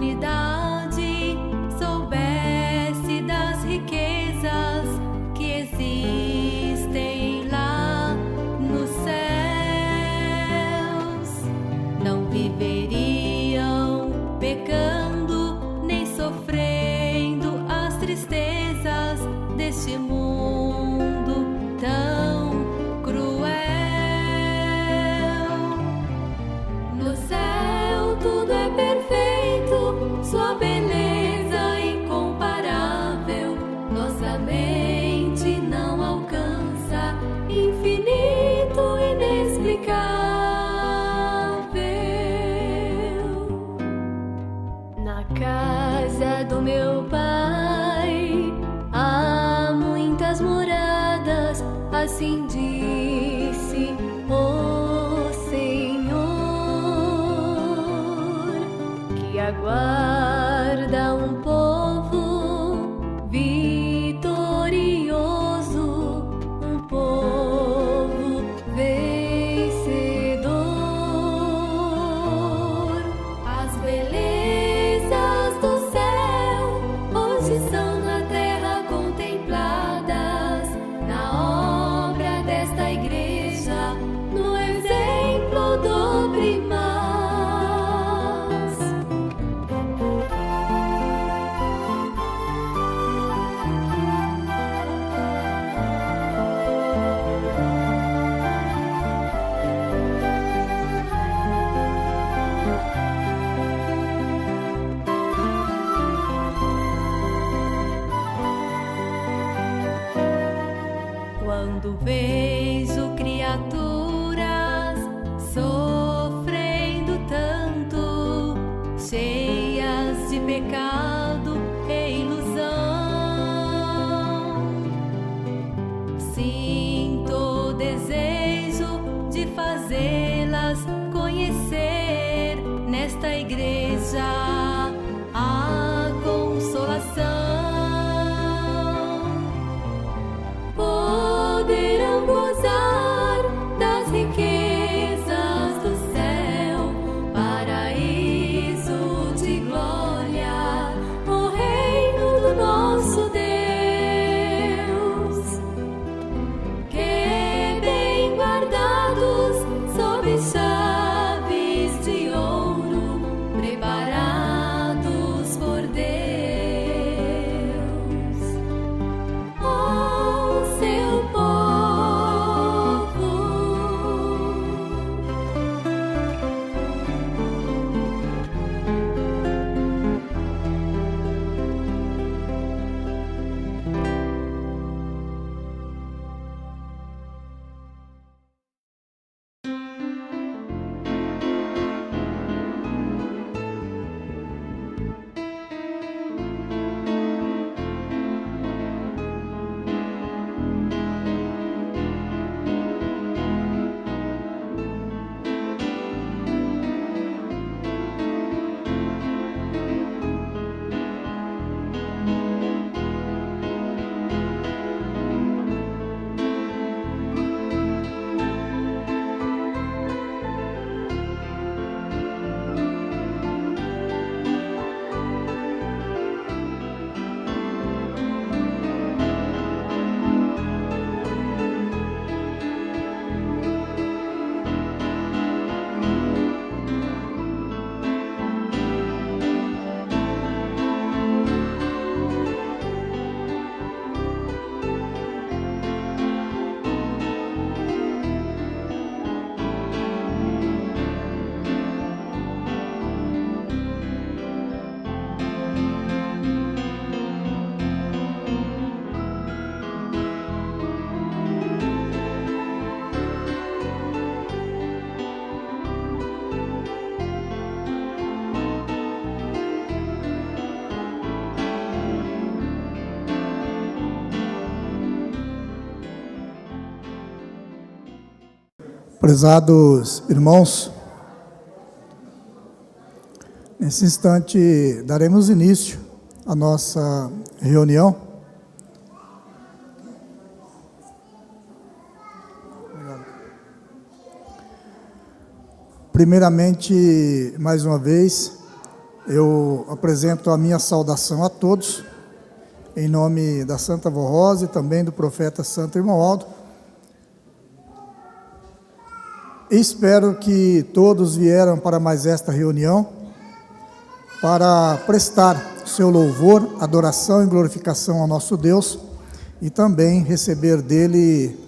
humanidade soubesse das riquezas que existem lá nos céus, não viveriam pecando nem sofrendo as tristezas deste mundo tão cruel. No céu tudo é perfeito, sua beleza incomparável, nossa mente não alcança, infinito, inexplicável. Na casa do meu Pai há muitas moradas, assim disse o Senhor, que aguarda um povo vitorioso, um povo vencedor. As belezas do céu hoje são na terra contempladas, na obra desta igreja, no exemplo do primaz. Quando vejo criaturas sofrendo tanto, cheias de pecado e ilusão, sinto desejo de fazê-las conhecer nesta igreja a consolação. Poderão gozar das riquezas do céu, paraíso de glória, o reino do nosso Deus, que bem guardados sob chaves de ouro, preparados por Deus. Seu povo, Prezados irmãos, nesse instante daremos início à nossa reunião. Primeiramente, mais uma vez, Eu apresento a minha saudação a todos, em nome da Santa Vó Rosa e também do profeta Santo Irmão Aldo. Espero que todos vieram para mais esta reunião para prestar seu louvor, adoração e glorificação ao nosso Deus e também receber dele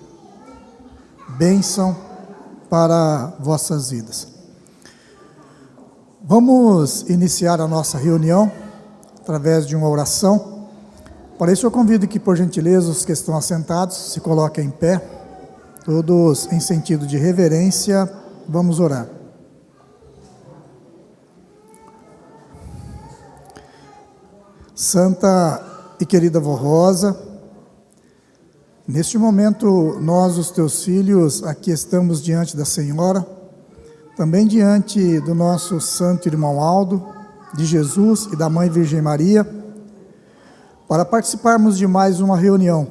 bênção para vossas vidas. Vamos iniciar a nossa reunião através de uma oração. Para isso eu convido que, por gentileza, os que estão assentados se coloquem em pé, todos em sentido de reverência. Vamos orar. Santa e querida Vó Rosa, neste momento nós, os teus filhos, aqui estamos diante da Senhora, também diante do nosso Santo Irmão Aldo, de Jesus e da Mãe Virgem Maria, para participarmos de mais uma reunião,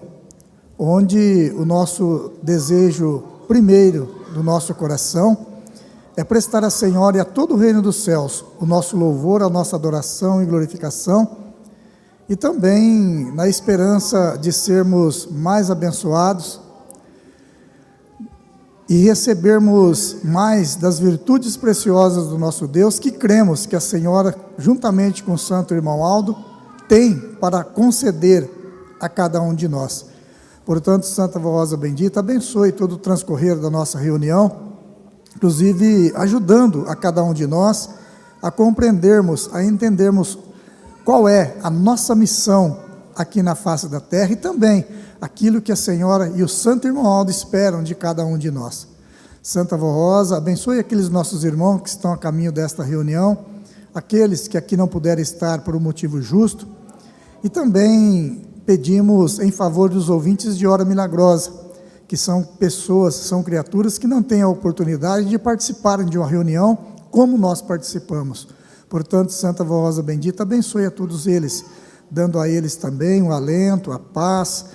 onde o nosso desejo primeiro do nosso coração é prestar à Senhora e a todo o reino dos céus o nosso louvor, a nossa adoração e glorificação, e também na esperança de sermos mais abençoados e recebermos mais das virtudes preciosas do nosso Deus, que cremos que a Senhora, juntamente com o Santo Irmão Aldo, tem para conceder a cada um de nós. Portanto, Santa Vó Rosa bendita, abençoe todo o transcorrer da nossa reunião, inclusive ajudando a cada um de nós a compreendermos, a entendermos qual é a nossa missão aqui na face da terra e também aquilo que a Senhora e o Santo Irmão Aldo esperam de cada um de nós. Santa Vó Rosa, abençoe aqueles nossos irmãos que estão a caminho desta reunião, aqueles que aqui não puderem estar por um motivo justo, e também pedimos em favor dos ouvintes de Hora Milagrosa, que são pessoas, são criaturas que não têm a oportunidade de participarem de uma reunião como nós participamos. Portanto, Santa Vó Rosa bendita, abençoe a todos eles, dando a eles também o alento, a paz,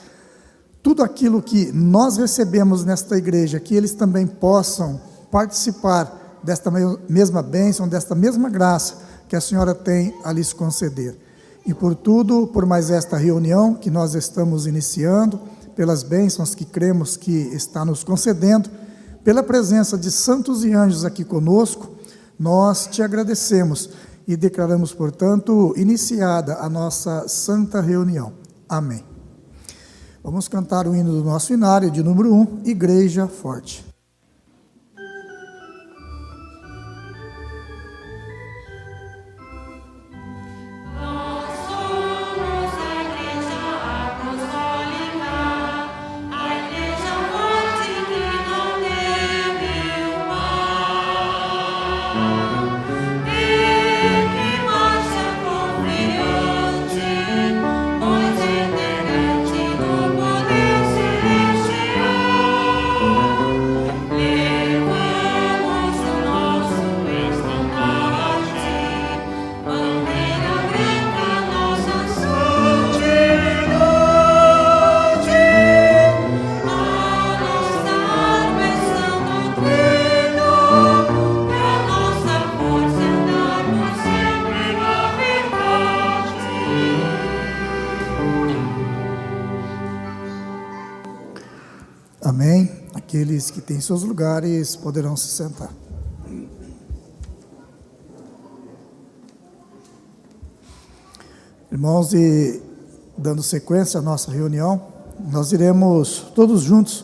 tudo aquilo que nós recebemos nesta igreja, que eles também possam participar desta mesma bênção, desta mesma graça que a Senhora tem a lhes conceder. E por tudo, por mais esta reunião que nós estamos iniciando, pelas bênçãos que cremos que está nos concedendo, pela presença de santos e anjos aqui conosco, nós te agradecemos e declaramos, portanto, iniciada a nossa santa reunião. Amém. Vamos cantar o hino do nosso inário, de número 1, Igreja Forte. Amém. Aqueles que têm seus lugares poderão se sentar. Irmãos, e dando sequência à nossa reunião, nós iremos todos juntos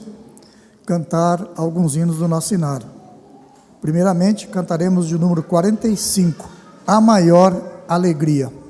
cantar alguns hinos do nosso inário. Primeiramente, cantaremos de número 45, A Maior Alegria. Santificação.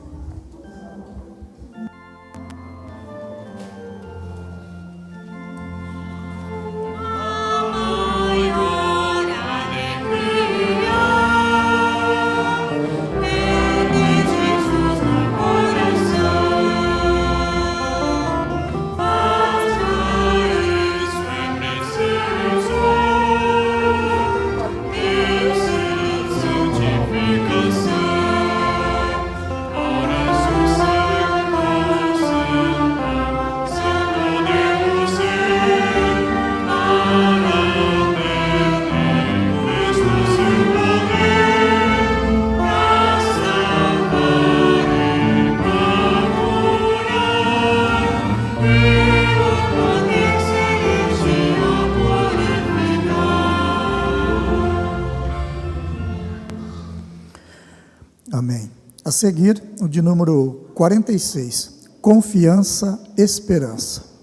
Amém. A seguir, o de número 46, confiança, esperança.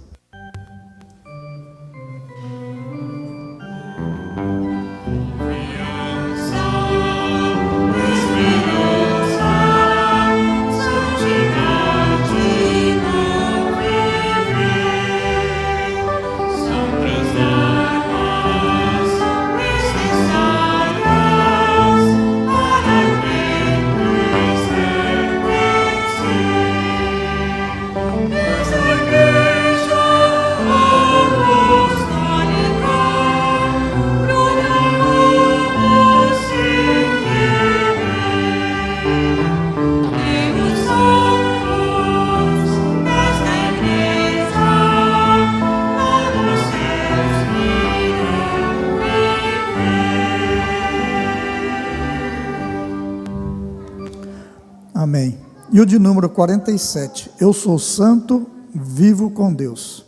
Amém. E o de número 47, eu sou santo, vivo com Deus.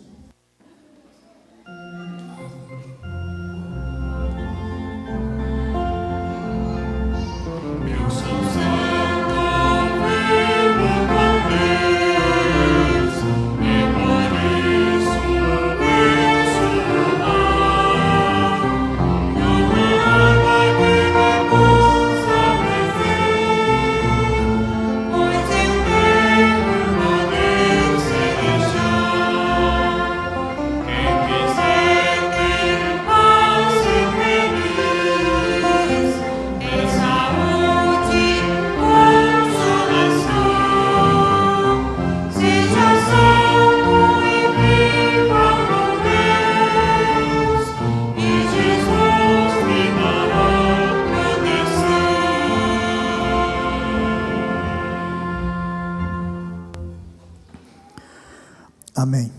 Amém.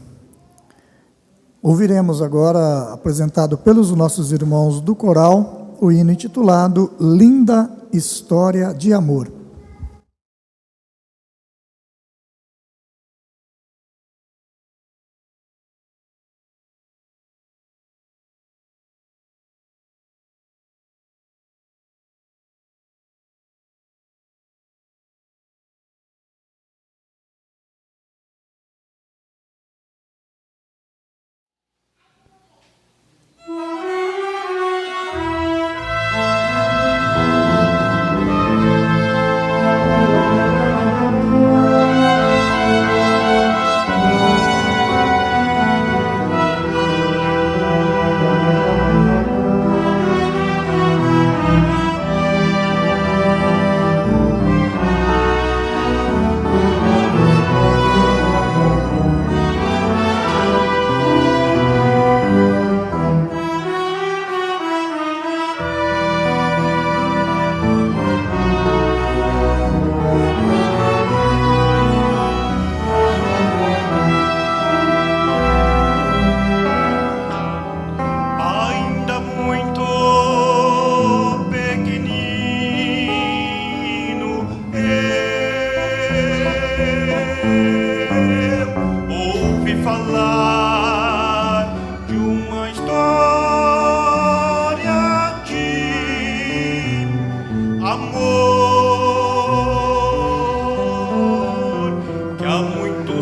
Ouviremos agora, apresentado pelos nossos irmãos do coral, o hino intitulado Linda História de Amor.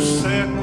Senhor.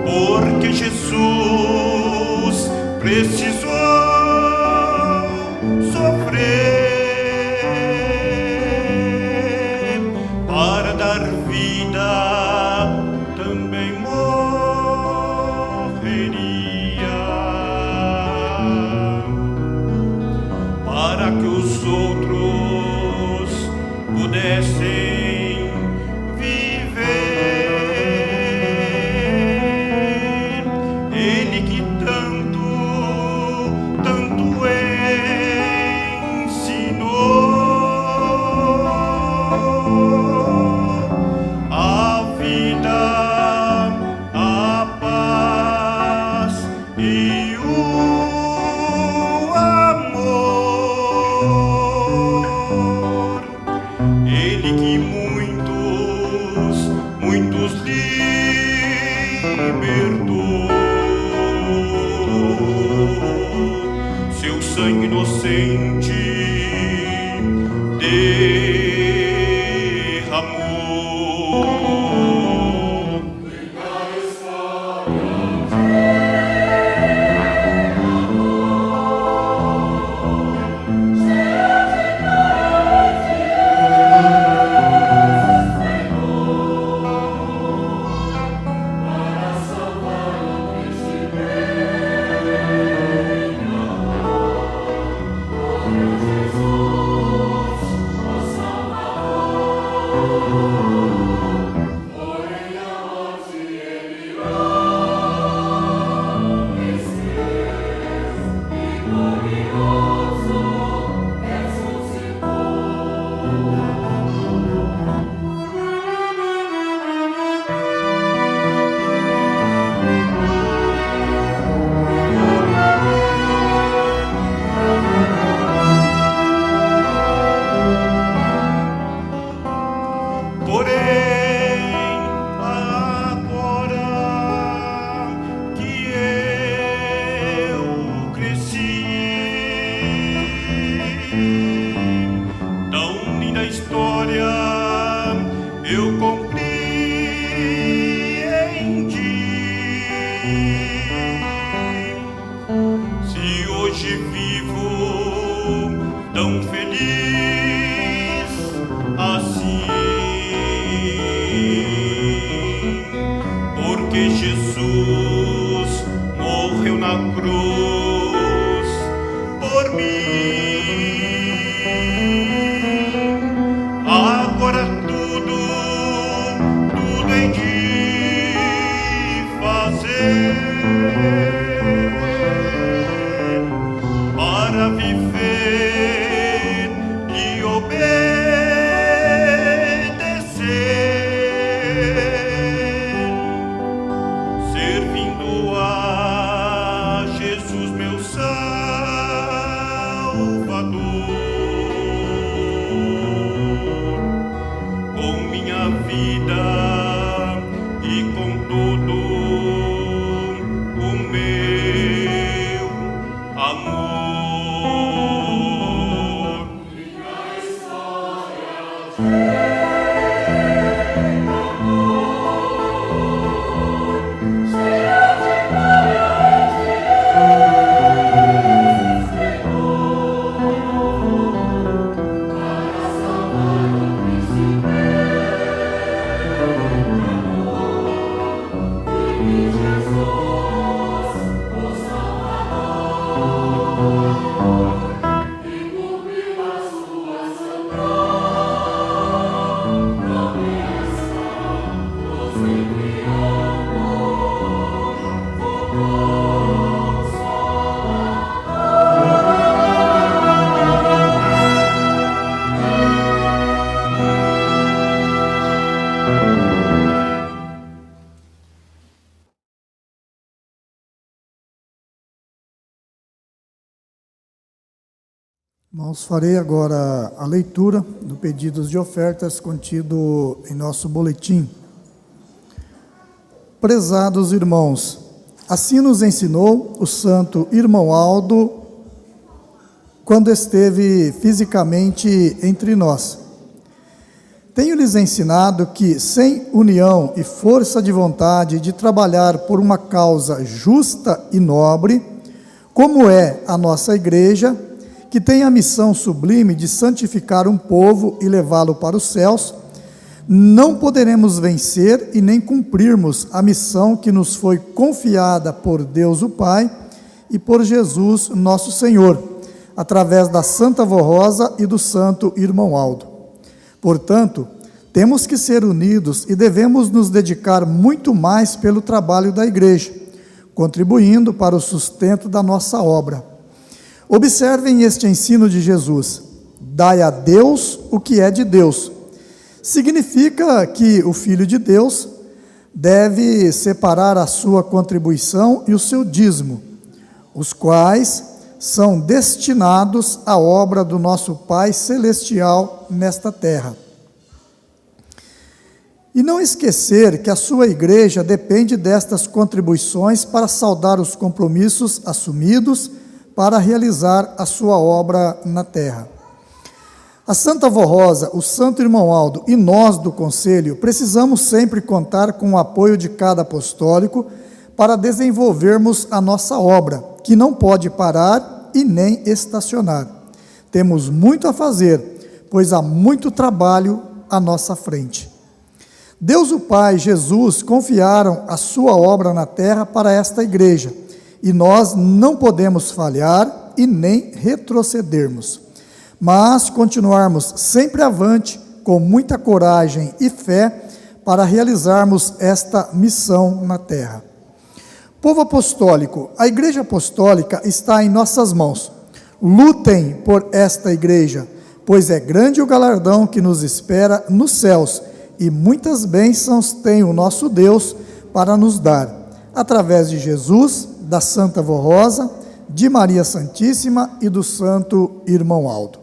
porque Jesus precisou sofrer para dar vida, também morreria para que os outros pudessem viver. Ele que tanto ensinou a vida, a paz e o amor. Ele que muitos libertou, seu sangue inocente derramou. Porém, agora que eu cresci, tão linda história eu compreendi. Se hoje vivo tão feliz assim, porque Jesus morreu na cruz por mim. Agora tudo hei de fazer para viver e obedecer, servindo a Jesus, meu Salvador, com minha vida e com todo o meu amor. Irmãos, farei agora a leitura do pedidos de ofertas contido em nosso boletim. Prezados irmãos, assim nos ensinou o santo irmão Aldo quando esteve fisicamente entre nós. Tenho-lhes ensinado que, sem união e força de vontade de trabalhar por uma causa justa e nobre, como é a nossa igreja, que tem a missão sublime de santificar um povo e levá-lo para os céus, não poderemos vencer e nem cumprirmos a missão que nos foi confiada por Deus o Pai e por Jesus nosso Senhor, através da Santa Vó Rosa e do Santo Irmão Aldo. Portanto, temos que ser unidos e devemos nos dedicar muito mais pelo trabalho da igreja, contribuindo para o sustento da nossa obra. Observem este ensino de Jesus: dai a Deus o que é de Deus. Significa que o Filho de Deus deve separar a sua contribuição e o seu dízimo, os quais são destinados à obra do nosso Pai Celestial nesta terra. E não esquecer que a sua igreja depende destas contribuições para saldar os compromissos assumidos para realizar a sua obra na terra. A Santa Vó Rosa, o Santo Irmão Aldo e nós do Conselho precisamos sempre contar com o apoio de cada apostólico para desenvolvermos a nossa obra, que não pode parar e nem estacionar. Temos muito a fazer, pois há muito trabalho à nossa frente. Deus o Pai e Jesus confiaram a sua obra na terra para esta igreja, e nós não podemos falhar e nem retrocedermos, mas continuarmos sempre avante, com muita coragem e fé, para realizarmos esta missão na terra. Povo apostólico, a igreja apostólica está em nossas mãos. Lutem por esta igreja, pois é grande o galardão que nos espera nos céus, e muitas bênçãos tem o nosso Deus para nos dar, através de Jesus, da Santa Vó Rosa, de Maria Santíssima e do Santo Irmão Aldo.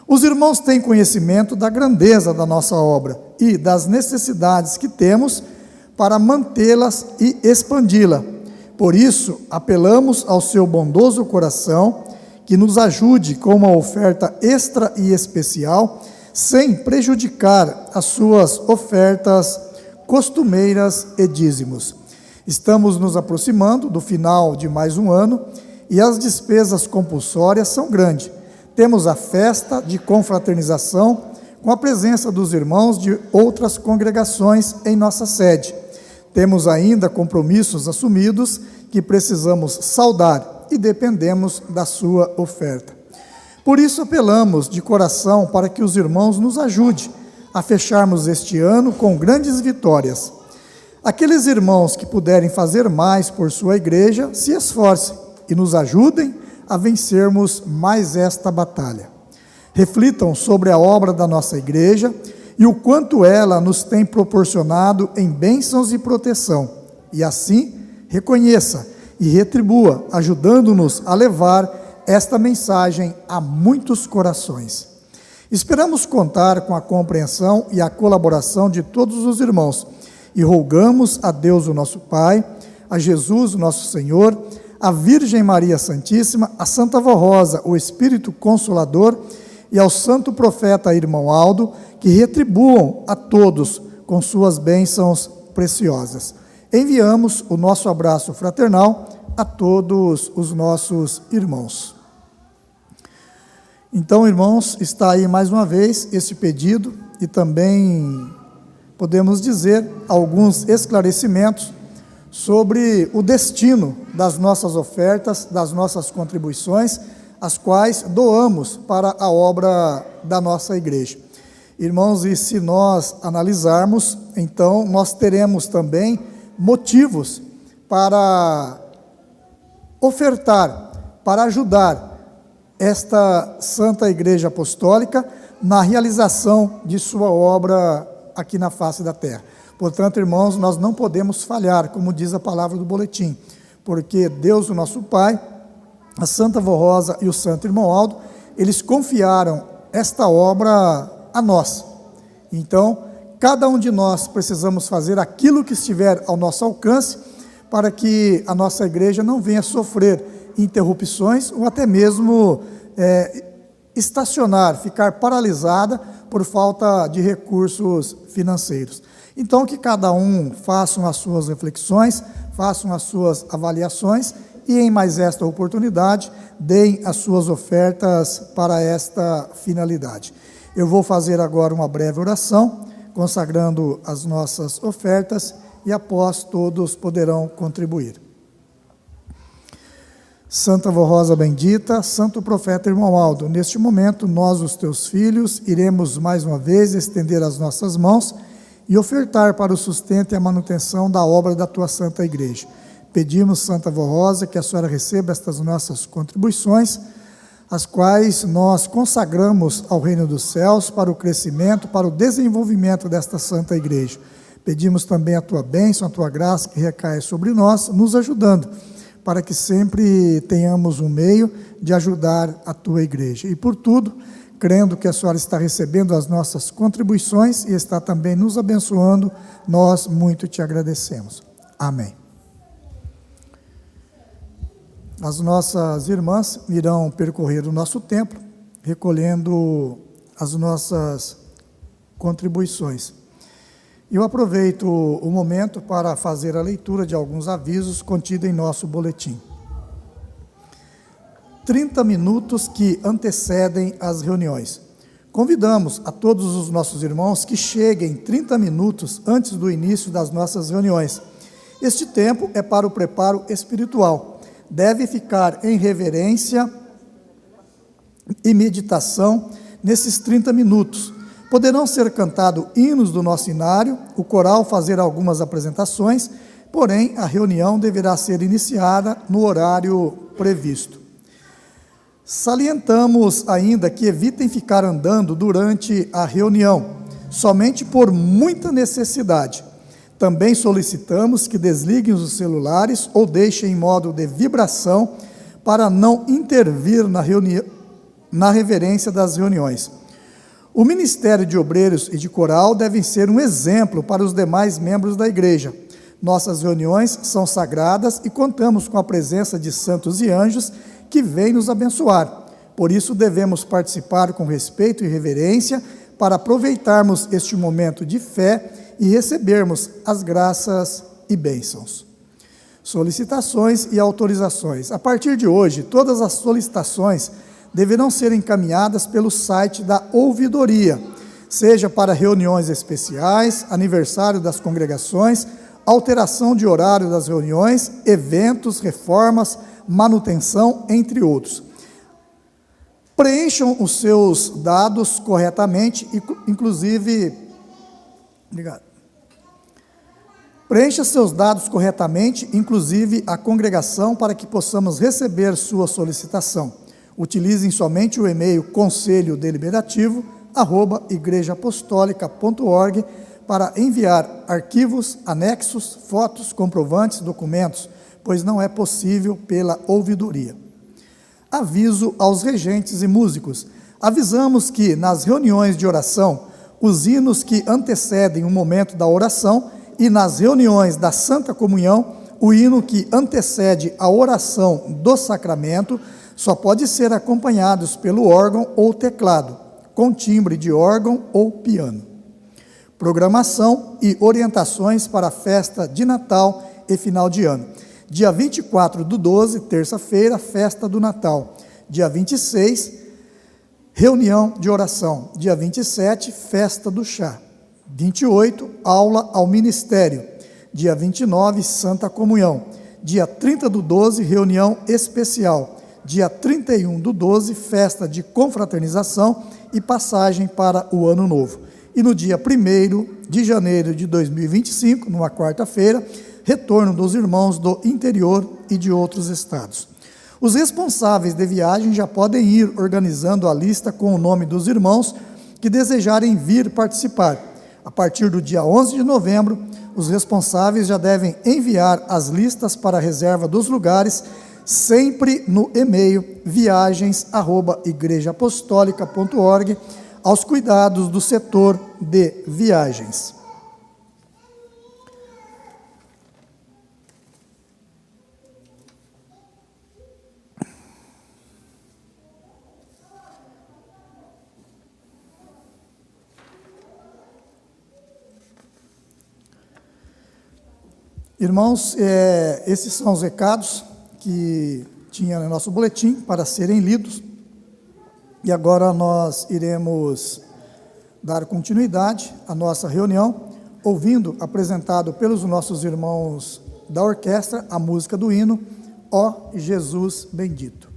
Os irmãos têm conhecimento da grandeza da nossa obra e das necessidades que temos para mantê-las e expandi-la. Por isso, apelamos ao seu bondoso coração que nos ajude com uma oferta extra e especial, sem prejudicar as suas ofertas costumeiras e dízimos. Estamos nos aproximando do final de mais um ano e as despesas compulsórias são grandes. Temos a festa de confraternização com a presença dos irmãos de outras congregações em nossa sede. Temos ainda compromissos assumidos que precisamos saldar e dependemos da sua oferta. Por isso apelamos de coração para que os irmãos nos ajudem a fecharmos este ano com grandes vitórias. Aqueles irmãos que puderem fazer mais por sua igreja, se esforcem e nos ajudem a vencermos mais esta batalha. Reflitam sobre a obra da nossa igreja e o quanto ela nos tem proporcionado em bênçãos e proteção, e assim reconheça e retribua, ajudando-nos a levar esta mensagem a muitos corações. Esperamos contar com a compreensão e a colaboração de todos os irmãos, e rogamos a Deus, o nosso Pai, a Jesus, o nosso Senhor, a Virgem Maria Santíssima, a Santa Vó Rosa, o Espírito Consolador, e ao Santo Profeta Irmão Aldo, que retribuam a todos com suas bênçãos preciosas. Enviamos o nosso abraço fraternal a todos os nossos irmãos. Então, irmãos, está aí mais uma vez esse pedido, e também podemos dizer alguns esclarecimentos sobre o destino das nossas ofertas, das nossas contribuições, as quais doamos para a obra da nossa igreja. Irmãos, e se nós analisarmos, então nós teremos também motivos para ofertar, para ajudar esta Santa Igreja Apostólica na realização de sua obra aqui na face da terra. Portanto, irmãos, nós não podemos falhar, como diz a palavra do boletim, porque Deus, o nosso Pai, a Santa Vó Rosa e o Santo Irmão Aldo, eles confiaram esta obra a nós. Então, cada um de nós precisamos fazer aquilo que estiver ao nosso alcance para que a nossa igreja não venha sofrer interrupções ou até mesmo estacionar, ficar paralisada por falta de recursos financeiros. Então, que cada um faça as suas reflexões, façam as suas avaliações e, em mais esta oportunidade, deem as suas ofertas para esta finalidade. Eu vou fazer agora uma breve oração, consagrando as nossas ofertas, e após todos poderão contribuir. Santa Vó Rosa bendita, Santo Profeta Irmão Aldo, neste momento nós, os teus filhos, iremos mais uma vez estender as nossas mãos e ofertar para o sustento e a manutenção da obra da tua Santa Igreja. Pedimos, Santa Vó Rosa, que a senhora receba estas nossas contribuições, as quais nós consagramos ao reino dos céus para o crescimento, para o desenvolvimento desta Santa Igreja. Pedimos também a tua bênção, a tua graça que recai sobre nós, nos ajudando, para que sempre tenhamos um meio de ajudar a tua igreja. E por tudo, crendo que a senhora está recebendo as nossas contribuições e está também nos abençoando, nós muito te agradecemos. Amém. As nossas irmãs irão percorrer o nosso templo, recolhendo as nossas contribuições. Eu aproveito o momento para fazer a leitura de alguns avisos contidos em nosso boletim. 30 minutos que antecedem as reuniões. Convidamos a todos os nossos irmãos que cheguem 30 minutos antes do início das nossas reuniões. Este tempo é para o preparo espiritual. Deve ficar em reverência e meditação nesses 30 minutos. Poderão ser cantados hinos do nosso inário, o coral fazer algumas apresentações, porém a reunião deverá ser iniciada no horário previsto. Salientamos ainda que evitem ficar andando durante a reunião, somente por muita necessidade. Também solicitamos que desliguem os celulares ou deixem em modo de vibração para não intervir na reverência das reuniões. O Ministério de Obreiros e de Coral devem ser um exemplo para os demais membros da igreja. Nossas reuniões são sagradas e contamos com a presença de santos e anjos que vêm nos abençoar. Por isso devemos participar com respeito e reverência para aproveitarmos este momento de fé e recebermos as graças e bênçãos. Solicitações e autorizações. A partir de hoje, todas as solicitações deverão ser encaminhadas pelo site da ouvidoria, seja para reuniões especiais, aniversário das congregações, alteração de horário das reuniões, eventos, reformas, manutenção, entre outros. Preencham os seus dados corretamente, inclusive... Obrigado. Preencha seus dados corretamente, inclusive a congregação, para que possamos receber sua solicitação. Utilizem somente o e-mail conselho-deliberativo@igrejaapostolica.org para enviar arquivos, anexos, fotos, comprovantes, documentos, pois não é possível pela ouvidoria. Aviso aos regentes e músicos. Avisamos que nas reuniões de oração, os hinos que antecedem o momento da oração e nas reuniões da Santa Comunhão, o hino que antecede a oração do sacramento só pode ser acompanhados pelo órgão ou teclado, com timbre de órgão ou piano. Programação e orientações para a festa de Natal e final de ano. Dia 24/12, terça-feira, festa do Natal. Dia 26, reunião de oração. Dia 27, festa do chá. 28, aula ao ministério. Dia 29, Santa Comunhão. Dia 30/12, reunião especial. Dia 31/12, festa de confraternização e passagem para o Ano Novo. E no dia 1º de janeiro de 2025, numa quarta-feira, retorno dos irmãos do interior e de outros estados. Os responsáveis de viagem já podem ir organizando a lista com o nome dos irmãos que desejarem vir participar. A partir do dia 11 de novembro, os responsáveis já devem enviar as listas para a reserva dos lugares, sempre no e-mail viagens@igrejaapostolica.org, aos cuidados do setor de viagens. Irmãos, esses são os recados que tinha no nosso boletim para serem lidos. E agora nós iremos dar continuidade à nossa reunião, ouvindo, apresentado pelos nossos irmãos da orquestra, a música do hino, Ó Jesus Bendito.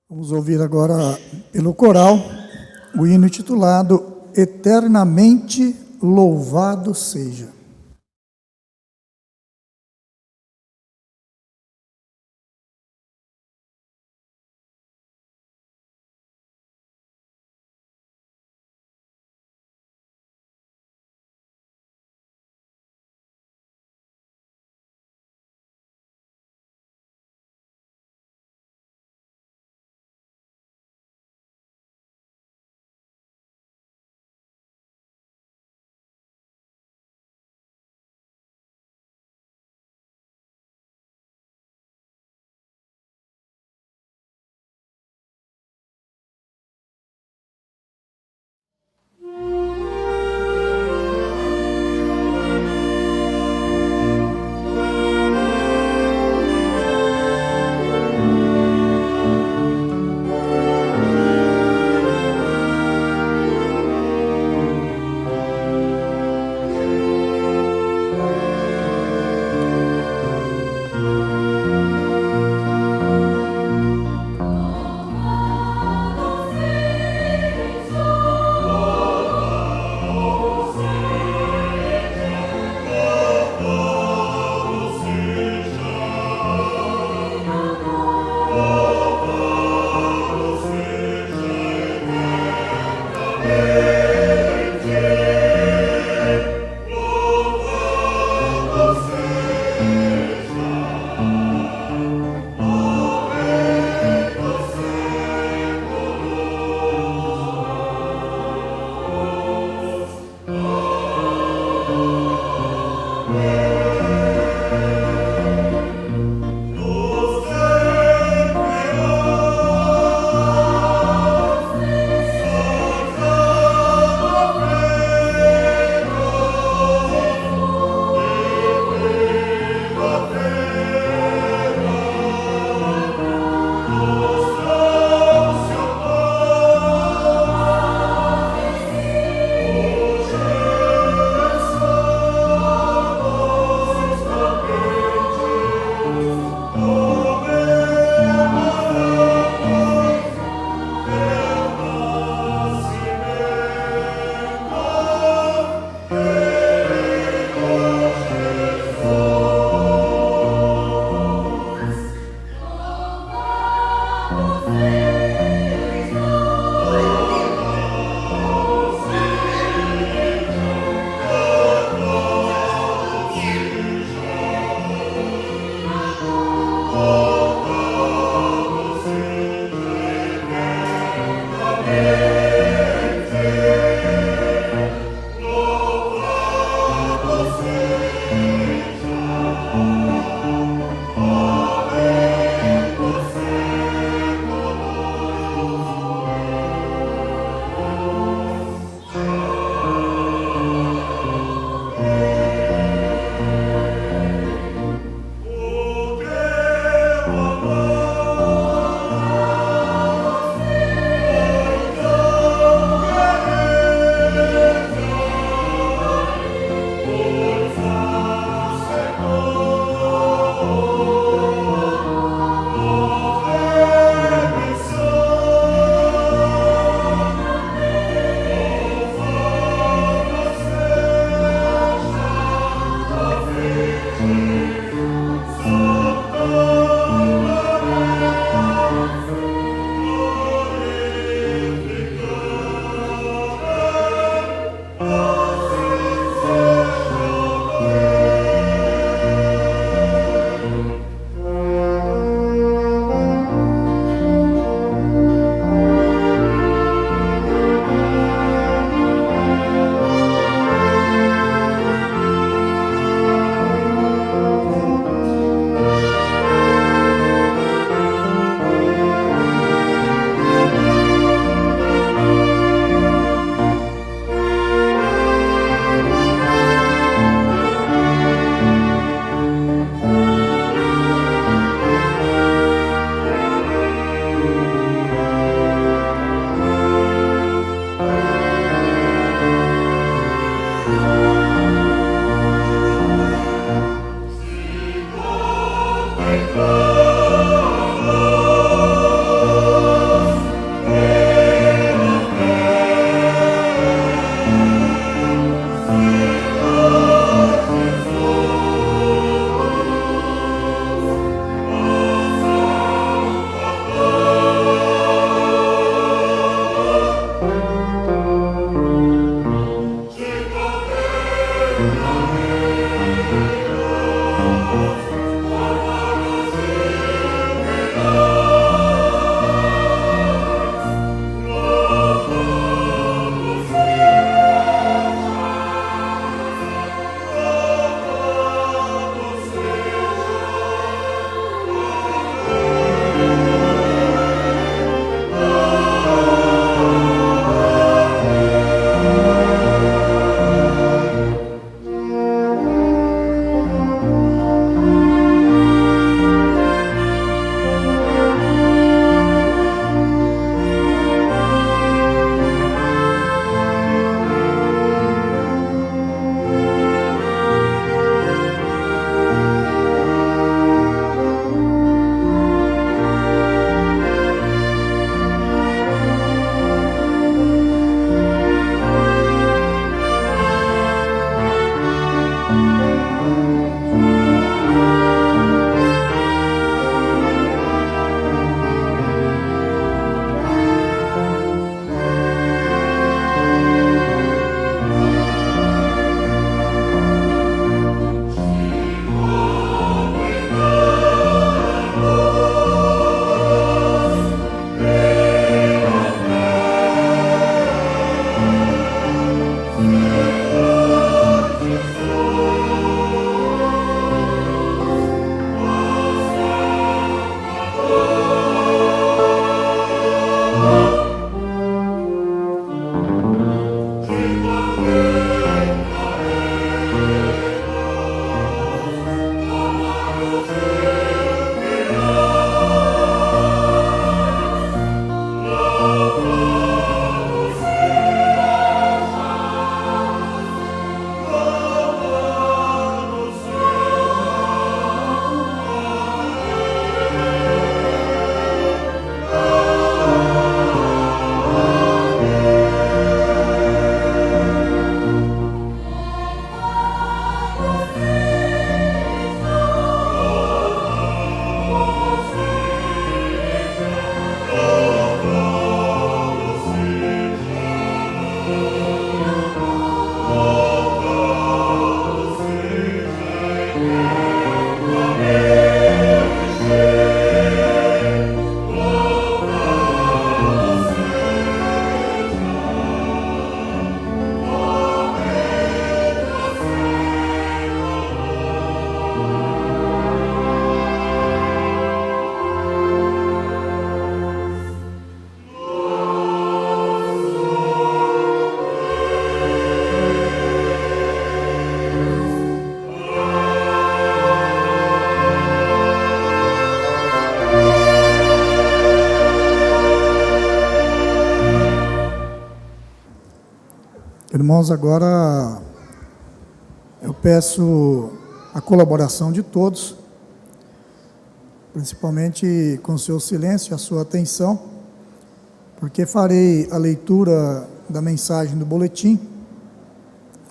Vamos ouvir agora pelo coral o hino intitulado Eternamente Louvado Seja. Irmãos, agora eu peço a colaboração de todos, principalmente com o seu silêncio e a sua atenção, porque farei a leitura da mensagem do boletim,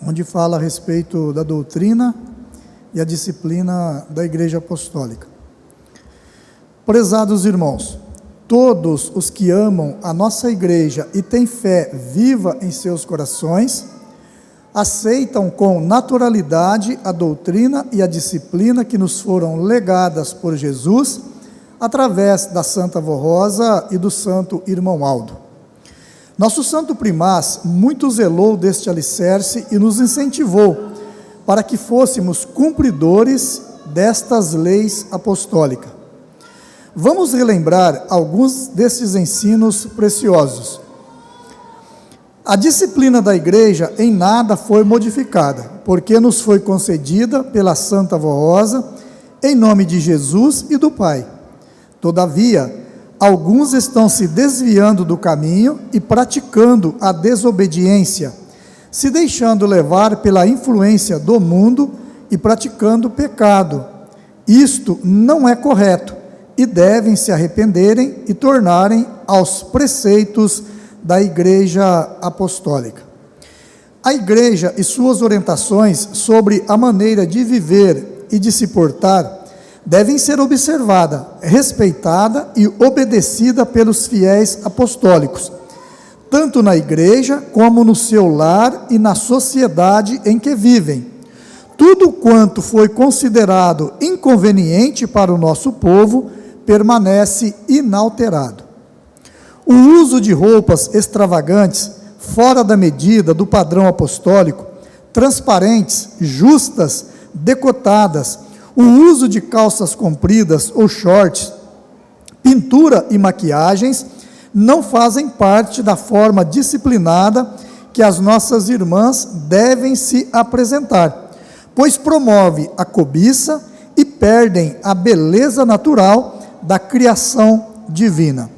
onde fala a respeito da doutrina e a disciplina da Igreja Apostólica. Prezados irmãos, todos os que amam a nossa Igreja e têm fé viva em seus corações, aceitam com naturalidade a doutrina e a disciplina que nos foram legadas por Jesus, através da Santa Vó Rosa e do Santo Irmão Aldo. Nosso Santo Primaz muito zelou deste alicerce e nos incentivou para que fôssemos cumpridores destas leis apostólicas. Vamos relembrar alguns desses ensinos preciosos. A disciplina da Igreja em nada foi modificada, porque nos foi concedida pela Santa Vó Rosa, em nome de Jesus e do Pai. Todavia, alguns estão se desviando do caminho e praticando a desobediência, se deixando levar pela influência do mundo e praticando pecado. Isto não é correto e devem se arrependerem e tornarem aos preceitos da Igreja Apostólica. A Igreja e suas orientações sobre a maneira de viver e de se portar devem ser observada, respeitada e obedecida pelos fiéis apostólicos, tanto na Igreja como no seu lar e na sociedade em que vivem. Tudo quanto foi considerado inconveniente para o nosso povo permanece inalterado. O uso de roupas extravagantes, fora da medida do padrão apostólico, transparentes, justas, decotadas, o uso de calças compridas ou shorts, pintura e maquiagens não fazem parte da forma disciplinada que as nossas irmãs devem se apresentar, pois promove a cobiça e perdem a beleza natural da criação divina.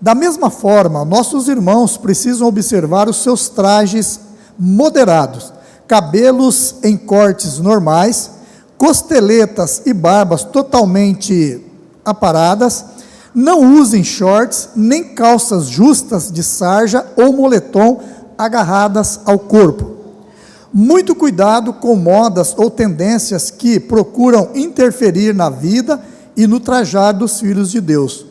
Da mesma forma, nossos irmãos precisam observar os seus trajes moderados, cabelos em cortes normais, costeletas e barbas totalmente aparadas, não usem shorts nem calças justas de sarja ou moletom agarradas ao corpo. Muito cuidado com modas ou tendências que procuram interferir na vida e no trajar dos filhos de Deus.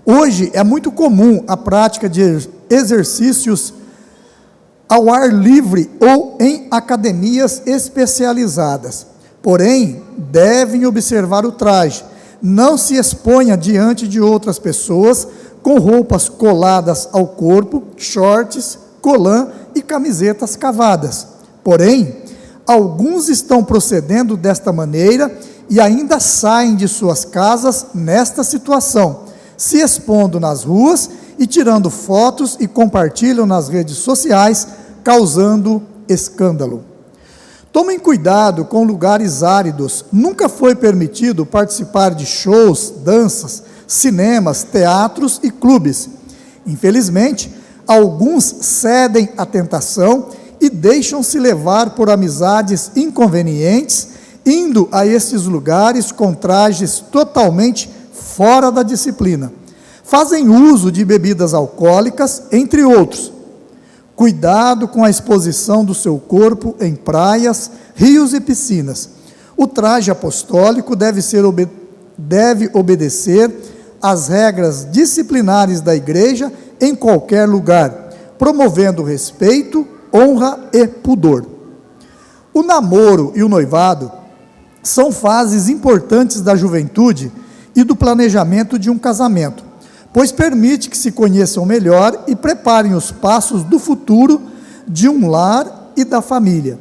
Hoje é muito comum a prática de exercícios ao ar livre ou em academias especializadas. Porém, devem observar o traje. Não se exponha diante de outras pessoas com roupas coladas ao corpo, shorts, colã e camisetas cavadas. Porém, alguns estão procedendo desta maneira e ainda saem de suas casas nesta situação, se expondo nas ruas e tirando fotos e compartilham nas redes sociais, causando escândalo. Tomem cuidado com lugares áridos. Nunca foi permitido participar de shows, danças, cinemas, teatros e clubes. Infelizmente, alguns cedem à tentação e deixam-se levar por amizades inconvenientes, indo a esses lugares com trajes totalmente fora da disciplina. Fazem uso de bebidas alcoólicas, entre outros. Cuidado com a exposição do seu corpo em praias, rios e piscinas. O traje apostólico deve obedecer às regras disciplinares da Igreja em qualquer lugar, promovendo respeito, honra e pudor. O namoro e o noivado são fases importantes da juventude e do planejamento de um casamento, pois permite que se conheçam melhor e preparem os passos do futuro de um lar e da família.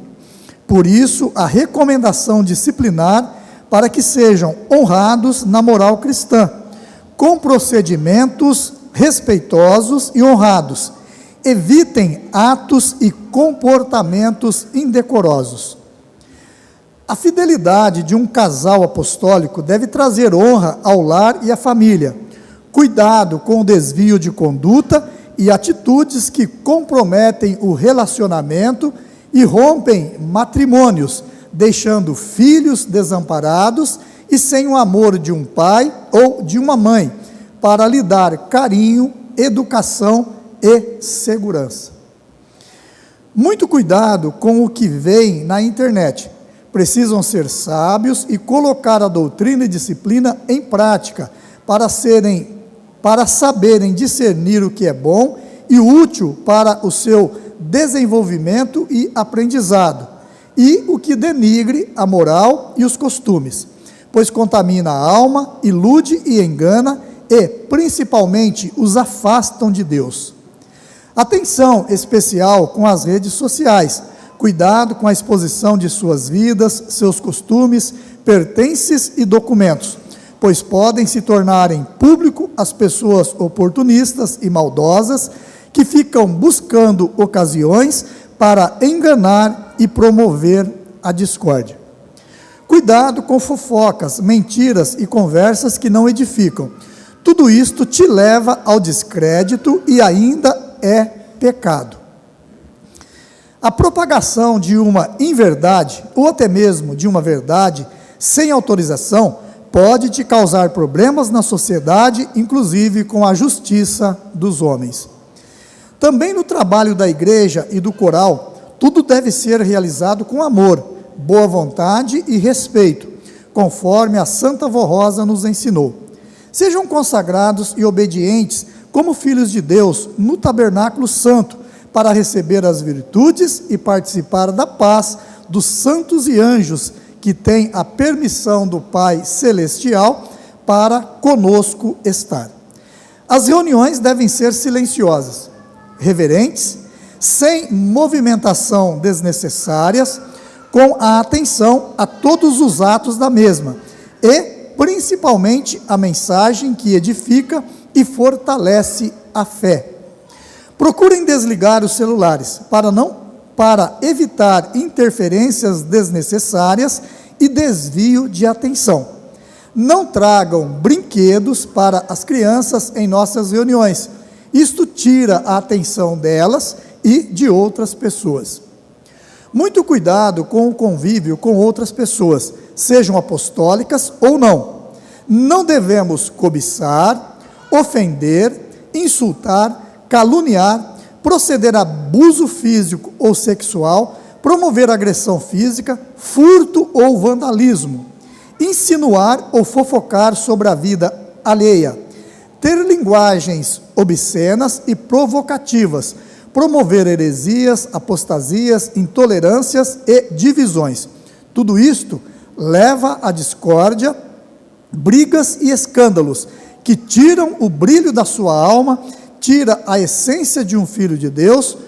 Por isso, a recomendação disciplinar para que sejam honrados na moral cristã, com procedimentos respeitosos e honrados. Evitem atos e comportamentos indecorosos. A fidelidade de um casal apostólico deve trazer honra ao lar e à família. Cuidado com o desvio de conduta e atitudes que comprometem o relacionamento e rompem matrimônios, deixando filhos desamparados e sem o amor de um pai ou de uma mãe, para lhe dar carinho, educação e segurança. Muito cuidado com o que vem na internet. Precisam ser sábios e colocar a doutrina e disciplina em prática, para saberem discernir o que é bom e útil para o seu desenvolvimento e aprendizado, e o que denigre a moral e os costumes, pois contamina a alma, ilude e engana, e, principalmente, os afastam de Deus. Atenção especial com as redes sociais. Cuidado com a exposição de suas vidas, seus costumes, pertences e documentos, pois podem se tornar em público as pessoas oportunistas e maldosas que ficam buscando ocasiões para enganar e promover a discórdia. Cuidado com fofocas, mentiras e conversas que não edificam. Tudo isto te leva ao descrédito e ainda é pecado. A propagação de uma inverdade, ou até mesmo de uma verdade, sem autorização, pode te causar problemas na sociedade, inclusive com a justiça dos homens. Também no trabalho da igreja e do coral, tudo deve ser realizado com amor, boa vontade e respeito, conforme a Santa Vó Rosa nos ensinou. Sejam consagrados e obedientes como filhos de Deus no tabernáculo santo, para receber as virtudes e participar da paz dos santos e anjos, que têm a permissão do Pai Celestial para conosco estar. As reuniões devem ser silenciosas, reverentes, sem movimentação desnecessárias, com a atenção a todos os atos da mesma, e, principalmente, a mensagem que edifica e fortalece a fé. Procurem desligar os celulares, para evitar interferências desnecessárias e desvio de atenção. Não tragam brinquedos para as crianças em nossas reuniões. Isto tira a atenção delas e de outras pessoas. Muito cuidado com o convívio com outras pessoas, sejam apostólicas ou não. Não devemos cobiçar, ofender, insultar, caluniar, proceder a abuso físico ou sexual, promover agressão física, furto ou vandalismo, insinuar ou fofocar sobre a vida alheia, ter linguagens obscenas e provocativas, promover heresias, apostasias, intolerâncias e divisões. Tudo isto leva à discórdia, brigas e escândalos, que tiram o brilho da sua alma, tira a essência de um filho de Deus,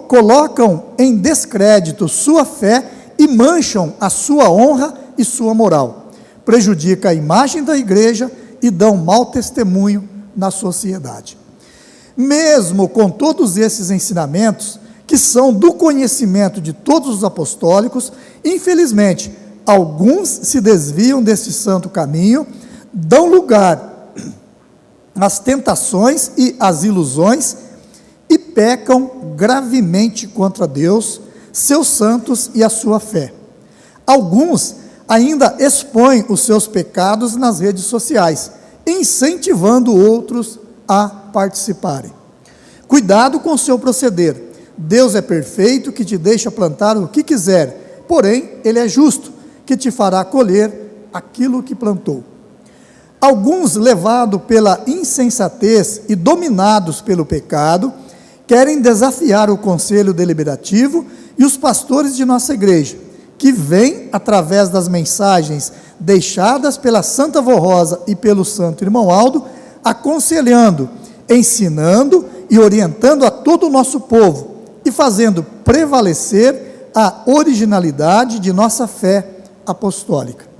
colocam em descrédito sua fé e mancham a sua honra e sua moral. Prejudica a imagem da igreja e dão mau testemunho na sociedade. Mesmo com todos esses ensinamentos, que são do conhecimento de todos os apostólicos, infelizmente, alguns se desviam deste santo caminho, dão lugar às tentações e às ilusões e pecam gravemente contra Deus, seus santos e a sua fé. Alguns ainda expõem os seus pecados nas redes sociais, incentivando outros a participarem. Cuidado com o seu proceder. Deus é perfeito, que te deixa plantar o que quiser, porém, Ele é justo, que te fará colher aquilo que plantou. Alguns, levados pela insensatez e dominados pelo pecado, querem desafiar o conselho deliberativo e os pastores de nossa igreja, que vêm, através das mensagens deixadas pela Santa Vó Rosa e pelo Santo Irmão Aldo, aconselhando, ensinando e orientando a todo o nosso povo, e fazendo prevalecer a originalidade de nossa fé apostólica.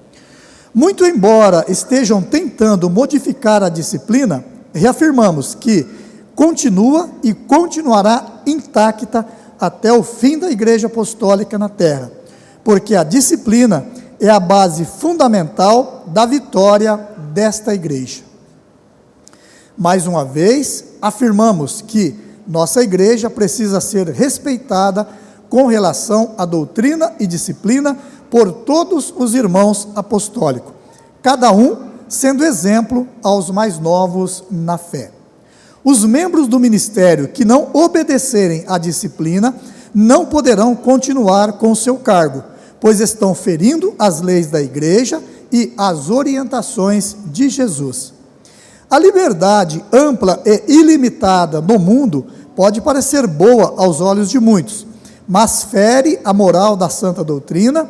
Muito embora estejam tentando modificar a disciplina, reafirmamos que continua e continuará intacta até o fim da Igreja Apostólica na Terra, porque a disciplina é a base fundamental da vitória desta igreja. Mais uma vez, afirmamos que nossa igreja precisa ser respeitada com relação à doutrina e disciplina por todos os irmãos apostólicos, cada um sendo exemplo aos mais novos na fé. Os membros do ministério que não obedecerem à disciplina não poderão continuar com o seu cargo, pois estão ferindo as leis da igreja e as orientações de Jesus. A liberdade ampla e ilimitada no mundo pode parecer boa aos olhos de muitos, mas fere a moral da santa doutrina,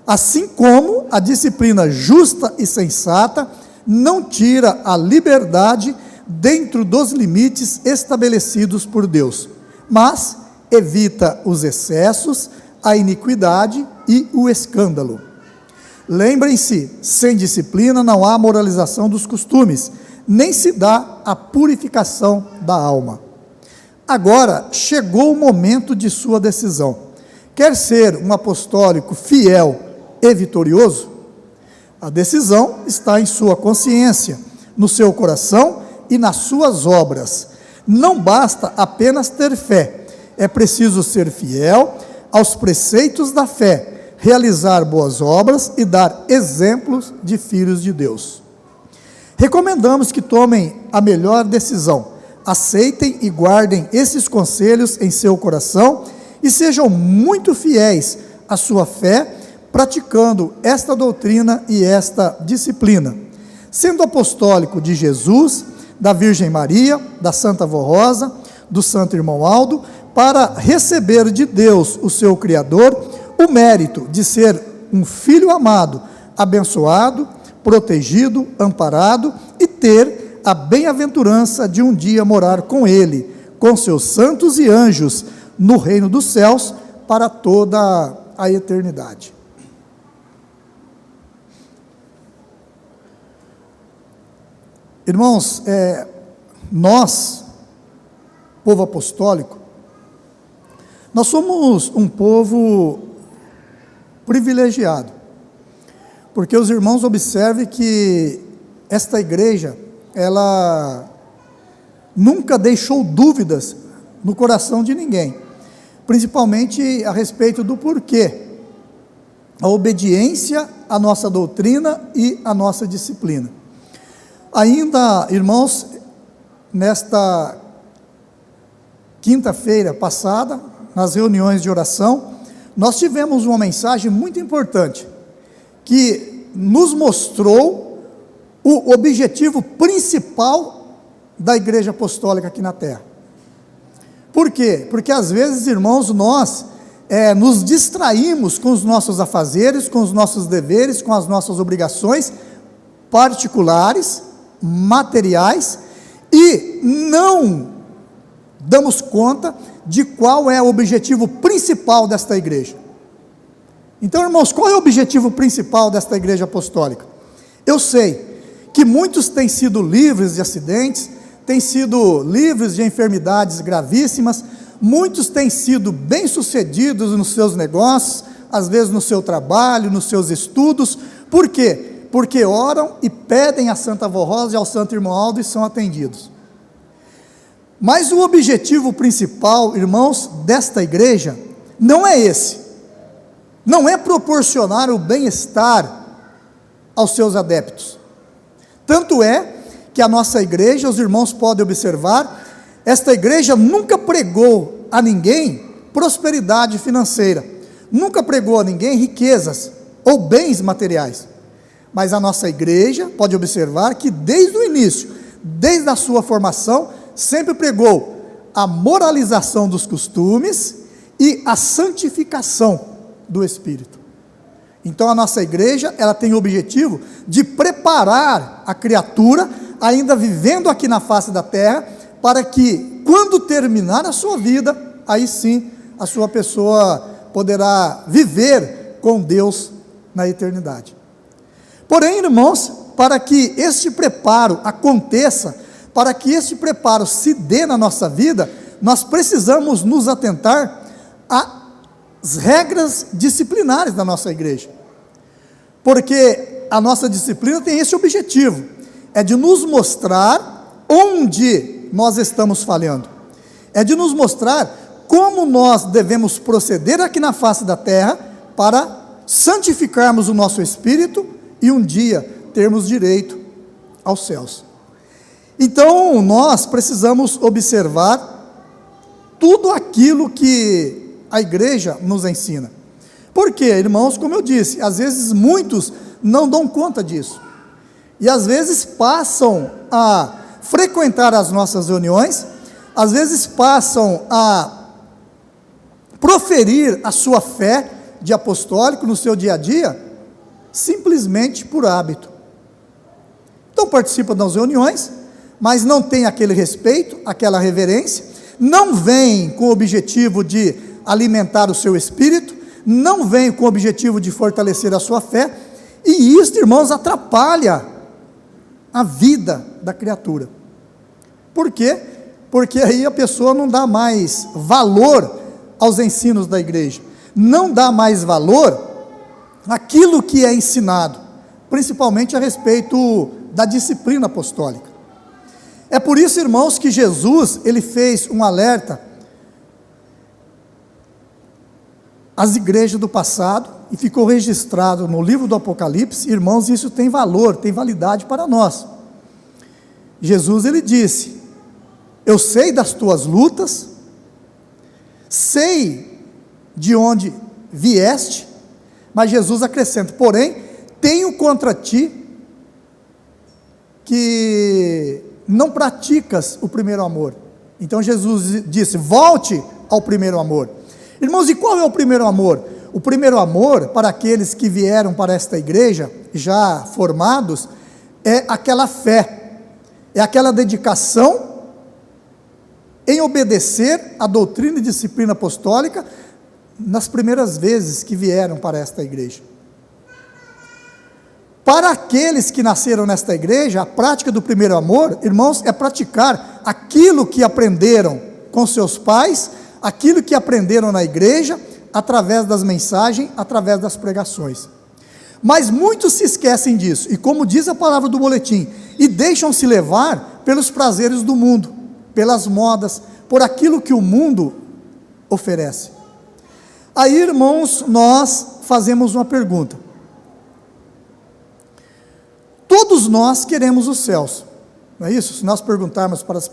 assim como a disciplina justa e sensata não tira a liberdade dentro dos limites estabelecidos por Deus, mas evita os excessos, a iniquidade e o escândalo. Lembrem-se, sem disciplina não há moralização dos costumes, nem se dá a purificação da alma. Agora chegou o momento de sua decisão. Quer ser um apostólico fiel e vitorioso? A decisão está em sua consciência, no seu coração e nas suas obras. Não basta apenas ter fé, é preciso ser fiel aos preceitos da fé, realizar boas obras e dar exemplos de filhos de Deus. Recomendamos que tomem a melhor decisão, aceitem e guardem esses conselhos em seu coração e sejam muito fiéis à sua fé, praticando esta doutrina e esta disciplina. Sendo apostólico de Jesus, da Virgem Maria, da Santa Vó Rosa, do Santo Irmão Aldo, para receber de Deus, o seu Criador, o mérito de ser um filho amado, abençoado, protegido, amparado e ter a bem-aventurança de um dia morar com Ele, com seus santos e anjos, no reino dos céus, para toda a eternidade. Irmãos, nós, povo apostólico, nós somos um povo privilegiado, porque os irmãos observem que esta igreja, ela nunca deixou dúvidas no coração de ninguém, principalmente a respeito do porquê, a obediência à nossa doutrina e à nossa disciplina. Ainda, irmãos, nesta quinta-feira passada, nas reuniões de oração, nós tivemos uma mensagem muito importante, que nos mostrou o objetivo principal da igreja apostólica aqui na terra. Por quê? Porque às vezes, irmãos, nós nos distraímos com os nossos afazeres, com os nossos deveres, com as nossas obrigações particulares, materiais, e não damos conta de qual é o objetivo principal desta igreja. Então, irmãos, qual é o objetivo principal desta igreja apostólica? Eu sei que muitos têm sido livres de acidentes, têm sido livres de enfermidades gravíssimas, muitos têm sido bem-sucedidos nos seus negócios, às vezes no seu trabalho, nos seus estudos. Por quê? Porque oram e pedem à Santa Vó Rosa e ao Santo Irmão Aldo e são atendidos. Mas o objetivo principal, irmãos, desta igreja, não é esse. Não é proporcionar o bem-estar aos seus adeptos. Tanto é que a nossa igreja, os irmãos podem observar, esta igreja nunca pregou a ninguém prosperidade financeira, nunca pregou a ninguém riquezas ou bens materiais. Mas a nossa igreja pode observar que desde o início, desde a sua formação, sempre pregou a moralização dos costumes e a santificação do Espírito. Então a nossa igreja, ela tem o objetivo de preparar a criatura, ainda vivendo aqui na face da terra, para que quando terminar a sua vida, aí sim a sua pessoa poderá viver com Deus na eternidade. Porém, irmãos, para que este preparo aconteça, para que este preparo se dê na nossa vida, nós precisamos nos atentar às regras disciplinares da nossa igreja, porque a nossa disciplina tem esse objetivo, é de nos mostrar onde nós estamos falhando, é de nos mostrar como nós devemos proceder aqui na face da terra para santificarmos o nosso espírito e um dia termos direito aos céus. Então nós precisamos observar tudo aquilo que a igreja nos ensina. Porque, irmãos, como eu disse, às vezes muitos não dão conta disso, e às vezes passam a frequentar as nossas reuniões, às vezes passam a proferir a sua fé de apostólico no seu dia a dia, simplesmente por hábito. Então participam das reuniões, mas não tem aquele respeito, aquela reverência, não vem com o objetivo de alimentar o seu espírito, não vem com o objetivo de fortalecer a sua fé, e isso, irmãos, atrapalha a vida da criatura. Por quê? Porque aí a pessoa não dá mais valor aos ensinos da igreja, não dá mais valor àquilo que é ensinado, principalmente a respeito da disciplina apostólica. É por isso, irmãos, que Jesus, ele fez um alerta às igrejas do passado, e ficou registrado no livro do Apocalipse. Irmãos, isso tem valor, tem validade para nós. Jesus, ele disse: eu sei das tuas lutas, sei de onde vieste, mas Jesus acrescenta: porém, tenho contra ti que não praticas o primeiro amor. Então Jesus disse: volte ao primeiro amor. Irmãos, e qual é o primeiro amor? O primeiro amor, para aqueles que vieram para esta igreja, já formados, é aquela fé, é aquela dedicação em obedecer a doutrina e disciplina apostólica nas primeiras vezes que vieram para esta igreja. Para aqueles que nasceram nesta igreja, a prática do primeiro amor, irmãos, é praticar aquilo que aprenderam com seus pais, aquilo que aprenderam na igreja, através das mensagens, através das pregações. Mas muitos se esquecem disso, e como diz a palavra do boletim, e deixam-se levar pelos prazeres do mundo, pelas modas, por aquilo que o mundo oferece. Aí, irmãos, nós fazemos uma pergunta. Todos nós queremos os céus, não é isso? Se nós perguntarmos para as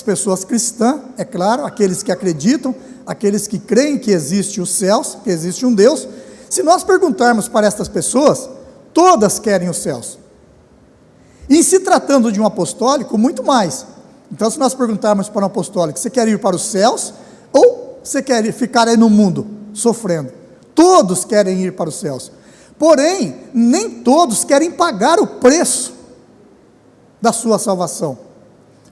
pessoas cristãs, é claro, aqueles que acreditam, aqueles que creem que existe os céus, que existe um Deus, se nós perguntarmos para estas pessoas, todas querem os céus. E em se tratando de um apostólico, muito mais. Então, se nós perguntarmos para um apostólico: você quer ir para os céus, ou você quer ficar aí no mundo, sofrendo? Todos querem ir para os céus. Porém, nem todos querem pagar o preço da sua salvação.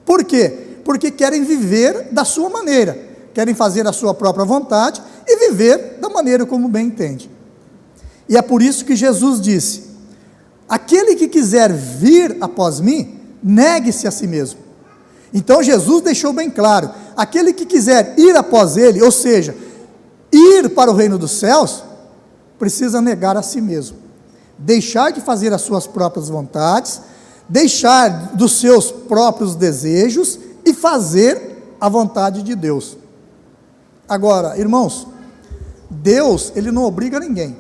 Por quê? Porque querem viver da sua maneira, querem fazer a sua própria vontade e viver da maneira como bem entende. E é por isso que Jesus disse: aquele que quiser vir após mim, negue-se a si mesmo. Então Jesus deixou bem claro: aquele que quiser ir após ele, ou seja, ir para o reino dos céus, precisa negar a si mesmo, deixar de fazer as suas próprias vontades, deixar dos seus próprios desejos e fazer a vontade de Deus. Agora, irmãos, Deus, ele não obriga ninguém.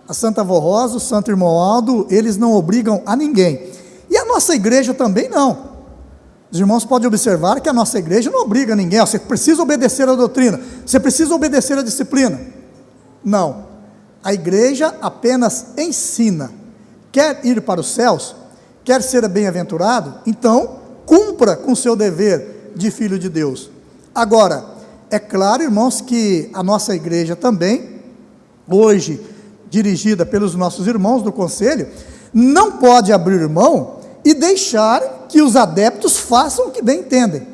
A Santa Avó Rosa, o Santo Irmão Aldo, eles não obrigam a ninguém. E a nossa igreja também não. Os irmãos podem observar que a nossa igreja não obriga ninguém. Você precisa obedecer a doutrina, você precisa obedecer a disciplina. Não. A igreja apenas ensina. Quer ir para os céus? Quer ser bem-aventurado? Então, cumpra com o seu dever de filho de Deus. Agora, é claro, irmãos, que a nossa igreja também, hoje dirigida pelos nossos irmãos do conselho, não pode abrir mão e deixar que os adeptos façam o que bem entendem,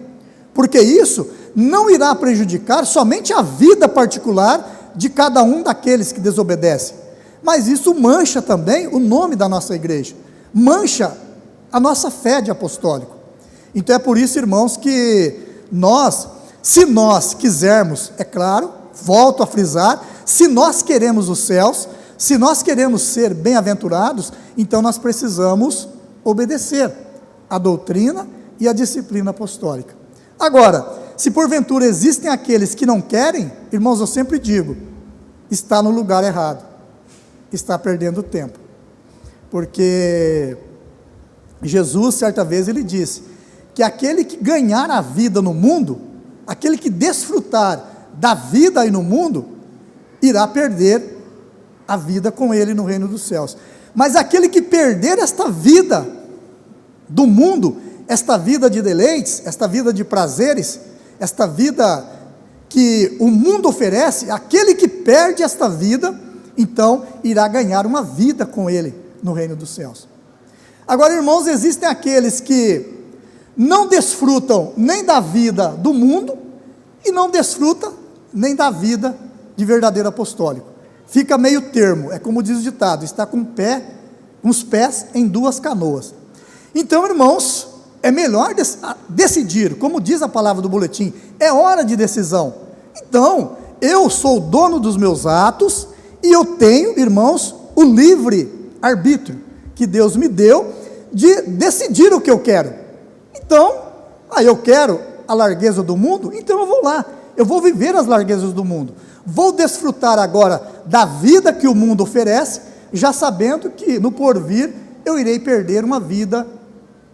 porque isso não irá prejudicar somente a vida particular de cada um daqueles que desobedecem, mas isso mancha também o nome da nossa igreja, mancha a nossa fé de apostólico. Então é por isso, irmãos, que nós, se nós quisermos, é claro, volto a frisar, se nós queremos os céus, se nós queremos ser bem-aventurados, então nós precisamos obedecer a doutrina e a disciplina apostólica. Agora, se porventura existem aqueles que não querem, irmãos, eu sempre digo, está no lugar errado, está perdendo tempo, porque Jesus, certa vez, ele disse, que aquele que ganhar a vida no mundo, aquele que desfrutar da vida aí no mundo, irá perder a vida com ele no reino dos céus, mas aquele que perder esta vida do mundo, esta vida de deleites, esta vida de prazeres, esta vida que o mundo oferece, aquele que perde esta vida, então irá ganhar uma vida com ele no reino dos céus. Agora, irmãos, existem aqueles que não desfrutam nem da vida do mundo e não desfrutam nem da vida de verdadeiro apostólico. Fica meio termo, é como diz o ditado, está com os pés em duas canoas. Então, irmãos, é melhor decidir, como diz a palavra do boletim, é hora de decisão. Então, eu sou o dono dos meus atos e eu tenho, irmãos, o livre arbítrio que Deus me deu de decidir o que eu quero. Então, eu quero a largueza do mundo, então eu vou lá, eu vou viver as larguezas do mundo, vou desfrutar agora da vida que o mundo oferece, já sabendo que no porvir eu irei perder uma vida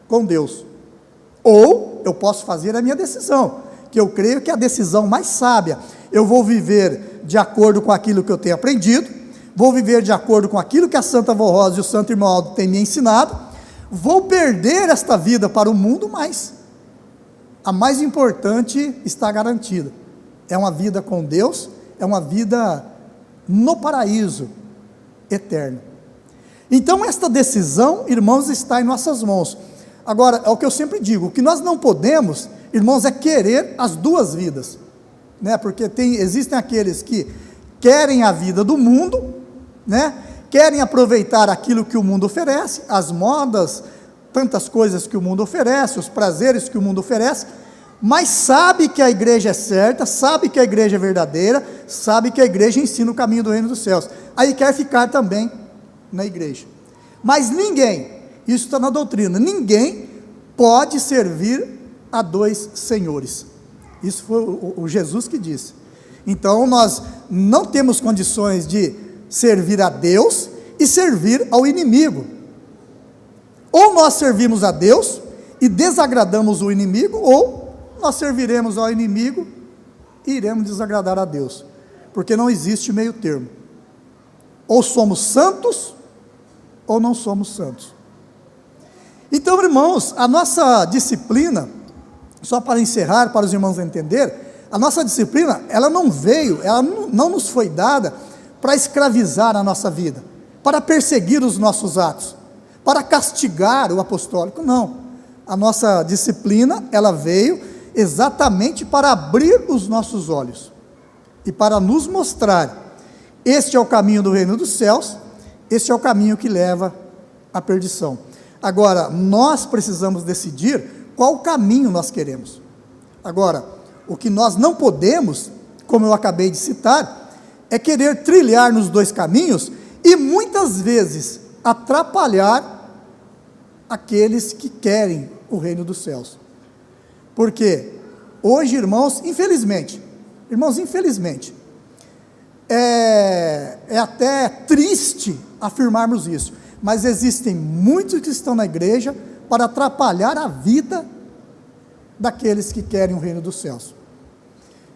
com Deus. Ou eu posso fazer a minha decisão, que eu creio que é a decisão mais sábia. Eu vou viver de acordo com aquilo que eu tenho aprendido, vou viver de acordo com aquilo que a Santa Vó Rosa e o Santo Irmão Aldo têm me ensinado, vou perder esta vida para o mundo, mas a mais importante está garantida, é uma vida com Deus, é uma vida no paraíso eterno. Então esta decisão, irmãos, está em nossas mãos. Agora, é o que eu sempre digo, o que nós não podemos, irmãos, é querer as duas vidas, né? Porque existem aqueles que querem a vida do mundo, né? Querem aproveitar aquilo que o mundo oferece, as modas, tantas coisas que o mundo oferece, os prazeres que o mundo oferece, mas sabe que a igreja é certa, sabe que a igreja é verdadeira, sabe que a igreja ensina o caminho do reino dos céus, aí quer ficar também na igreja. Mas ninguém, isso está na doutrina, ninguém pode servir a dois senhores. Isso foi o Jesus que disse. Então nós não temos condições de servir a Deus e servir ao inimigo. Ou nós servimos a Deus e desagradamos o inimigo, ou nós serviremos ao inimigo e iremos desagradar a Deus, porque não existe meio termo. Ou somos santos ou não somos santos. Então, irmãos, a nossa disciplina, só para encerrar, para os irmãos entenderem, a nossa disciplina, ela não veio, ela não nos foi dada para escravizar a nossa vida, para perseguir os nossos atos, para castigar o apostólico, não. A nossa disciplina, ela veio exatamente para abrir os nossos olhos, e para nos mostrar, este é o caminho do reino dos céus, este é o caminho que leva à perdição. Agora, nós precisamos decidir qual caminho nós queremos. Agora, o que nós não podemos, como eu acabei de citar, é querer trilhar nos dois caminhos e muitas vezes atrapalhar aqueles que querem o reino dos céus. Porque hoje, irmãos, infelizmente, é até triste afirmarmos isso, mas existem muitos que estão na igreja para atrapalhar a vida daqueles que querem o reino dos céus.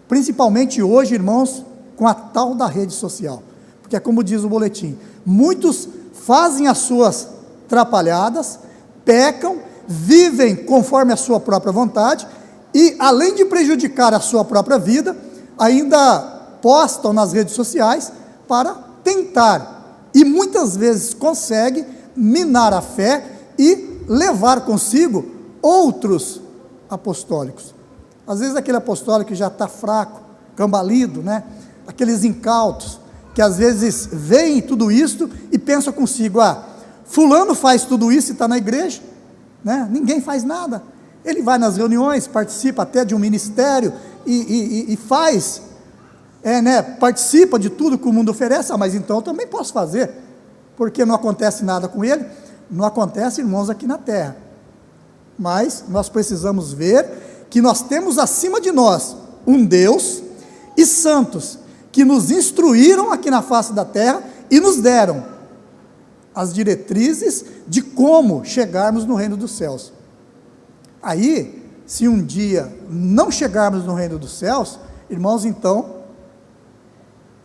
Principalmente hoje, irmãos, com a tal da rede social, porque é como diz o boletim, muitos fazem as suas atrapalhadas, pecam, vivem conforme a sua própria vontade, e além de prejudicar a sua própria vida, ainda postam nas redes sociais para tentar, e muitas vezes consegue minar a fé e levar consigo outros apostólicos. Às vezes aquele apostólico que já está fraco, cambalido, né? Aqueles incautos, que às vezes veem tudo isso e pensam consigo, fulano faz tudo isso e está na igreja, né? Ninguém faz nada, ele vai nas reuniões, participa até de um ministério e faz, participa de tudo que o mundo oferece, mas então eu também posso fazer, porque não acontece nada com ele. Não acontece, irmãos, aqui na terra. mas nós precisamos ver que nós temos acima de nós um Deus e santos que nos instruíram aqui na face da terra e nos deram as diretrizes de como chegarmos no reino dos céus. Aí, se um dia não chegarmos no reino dos céus, irmãos, então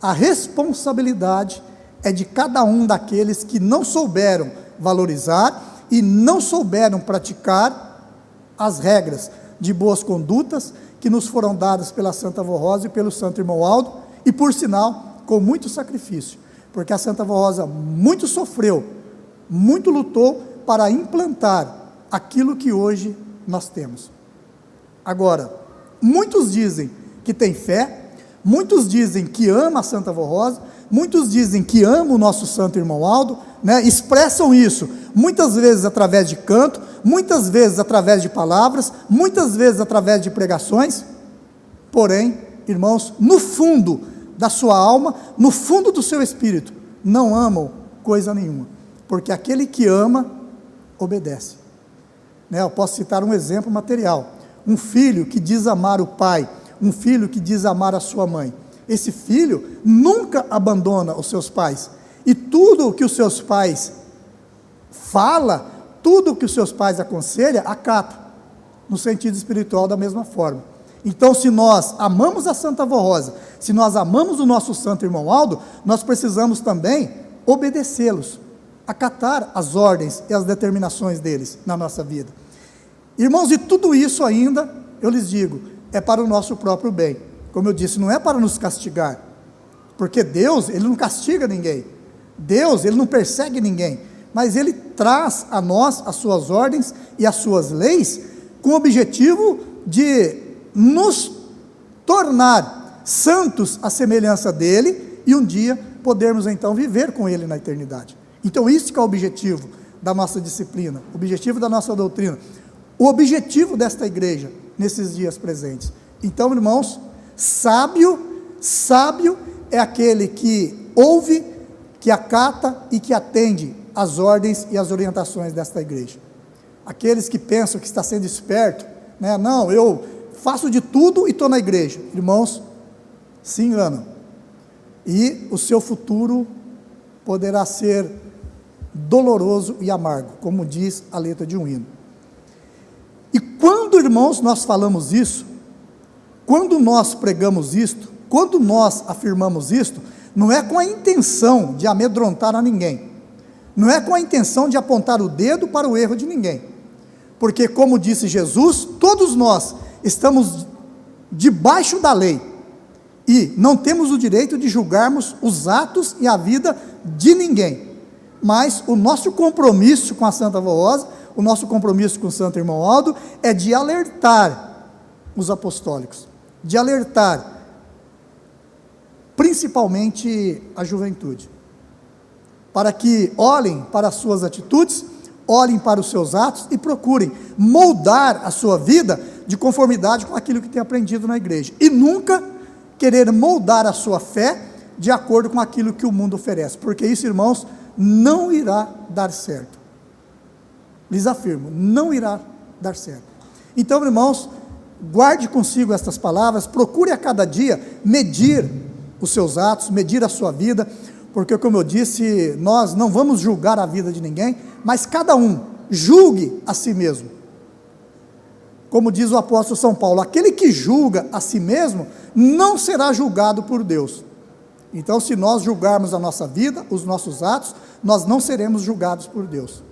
a responsabilidade é de cada um daqueles que não souberam valorizar e não souberam praticar as regras de boas condutas que nos foram dadas pela Santa Vó Rosa e pelo Santo Irmão Aldo, e por sinal, com muito sacrifício, porque a Santa Vó Rosa muito sofreu, muito lutou para implantar aquilo que hoje nós temos. Agora, muitos dizem que tem fé, muitos dizem que ama a Santa Vó Rosa, muitos dizem que ama o nosso Santo Irmão Aldo, né? Expressam isso muitas vezes através de canto, muitas vezes através de palavras, muitas vezes através de pregações. Porém, irmãos, no fundo da sua alma, no fundo do seu espírito, não amam coisa nenhuma, porque aquele que ama, obedece, né? Eu posso citar um exemplo material: um filho que diz amar o pai, um filho que diz amar a sua mãe, esse filho nunca abandona os seus pais, e tudo o que os seus pais fala, tudo o que os seus pais aconselham, acata, no sentido espiritual da mesma forma. Então, se nós amamos a Santa Vó Rosa, se nós amamos o nosso Santo Irmão Aldo, nós precisamos também obedecê-los, acatar as ordens e as determinações deles na nossa vida. Irmãos, e tudo isso ainda, eu lhes digo, é para o nosso próprio bem. Como eu disse, não é para nos castigar, porque Deus, Ele não castiga ninguém, Deus, Ele não persegue ninguém, mas Ele traz a nós as suas ordens e as suas leis, com o objetivo de nos tornar santos à semelhança dEle, e um dia podermos então viver com Ele na eternidade. Então isso que é o objetivo da nossa disciplina, o objetivo da nossa doutrina, o objetivo desta igreja, nesses dias presentes. Então, irmãos, sábio é aquele que ouve, que acata e que atende às ordens e às orientações desta igreja. Aqueles que pensam que está sendo esperto, né? Não, eu faço de tudo e estou na igreja. Irmãos, se enganam, e o seu futuro poderá ser doloroso e amargo, como diz a letra de um hino. E quando, irmãos, nós falamos isso, quando nós pregamos isto, quando nós afirmamos isto, não é com a intenção de amedrontar a ninguém, não é com a intenção de apontar o dedo para o erro de ninguém, porque, como disse Jesus, todos nós estamos debaixo da lei, e não temos o direito de julgarmos os atos e a vida de ninguém, mas o nosso compromisso com a Santa Vó Rosa, o nosso compromisso com o Santo Irmão Aldo, é de alertar os apostólicos, de alertar principalmente a juventude, para que olhem para as suas atitudes, olhem para os seus atos e procurem moldar a sua vida de conformidade com aquilo que tem aprendido na igreja, e nunca querer moldar a sua fé de acordo com aquilo que o mundo oferece, porque isso, irmãos, não irá dar certo. Lhes afirmo, não irá dar certo. Então, irmãos, guarde consigo estas palavras, procure a cada dia medir os seus atos, medir a sua vida, porque, como eu disse, nós não vamos julgar a vida de ninguém, mas cada um julgue a si mesmo. Como diz o apóstolo São Paulo, aquele que julga a si mesmo não será julgado por Deus. Então, se nós julgarmos a nossa vida, os nossos atos, nós não seremos julgados por Deus,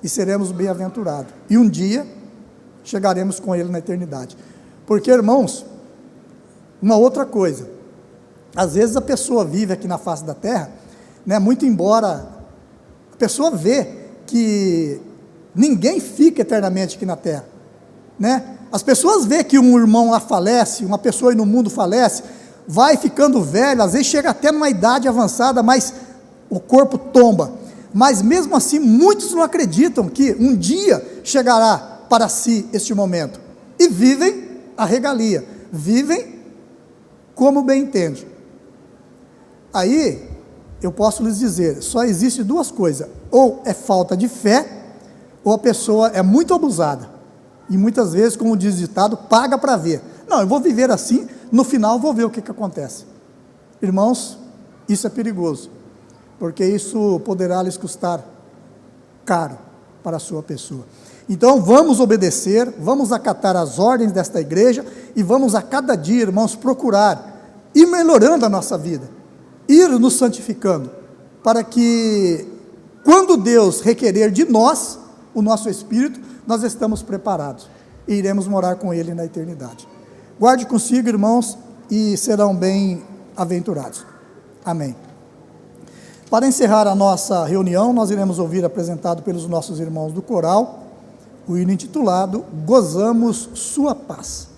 e seremos bem-aventurados, e um dia chegaremos com Ele na eternidade. Porque, irmãos, uma outra coisa, às vezes a pessoa vive aqui na face da terra, né, muito embora a pessoa vê que ninguém fica eternamente aqui na terra, né? As pessoas veem que um irmão lá falece, uma pessoa aí no mundo falece, vai ficando velho, às vezes chega até numa idade avançada, mas o corpo tomba, mas mesmo assim muitos não acreditam que um dia chegará para si este momento, e vivem a regalia, vivem como bem entende. Aí eu posso lhes dizer, só existe duas coisas: ou é falta de fé, ou a pessoa é muito abusada, e muitas vezes, como diz o ditado, paga para ver. Não, eu vou viver assim, no final vou ver o que acontece. Irmãos, isso é perigoso, porque isso poderá lhes custar caro para a sua pessoa. Então vamos obedecer, vamos acatar as ordens desta igreja, e vamos a cada dia, irmãos, procurar ir melhorando a nossa vida, ir nos santificando, para que quando Deus requerer de nós o nosso espírito, nós estamos preparados e iremos morar com Ele na eternidade. Guarde consigo, irmãos, e serão bem-aventurados. Amém. Para encerrar a nossa reunião, nós iremos ouvir apresentado pelos nossos irmãos do coral o hino intitulado Gozamos Sua Paz.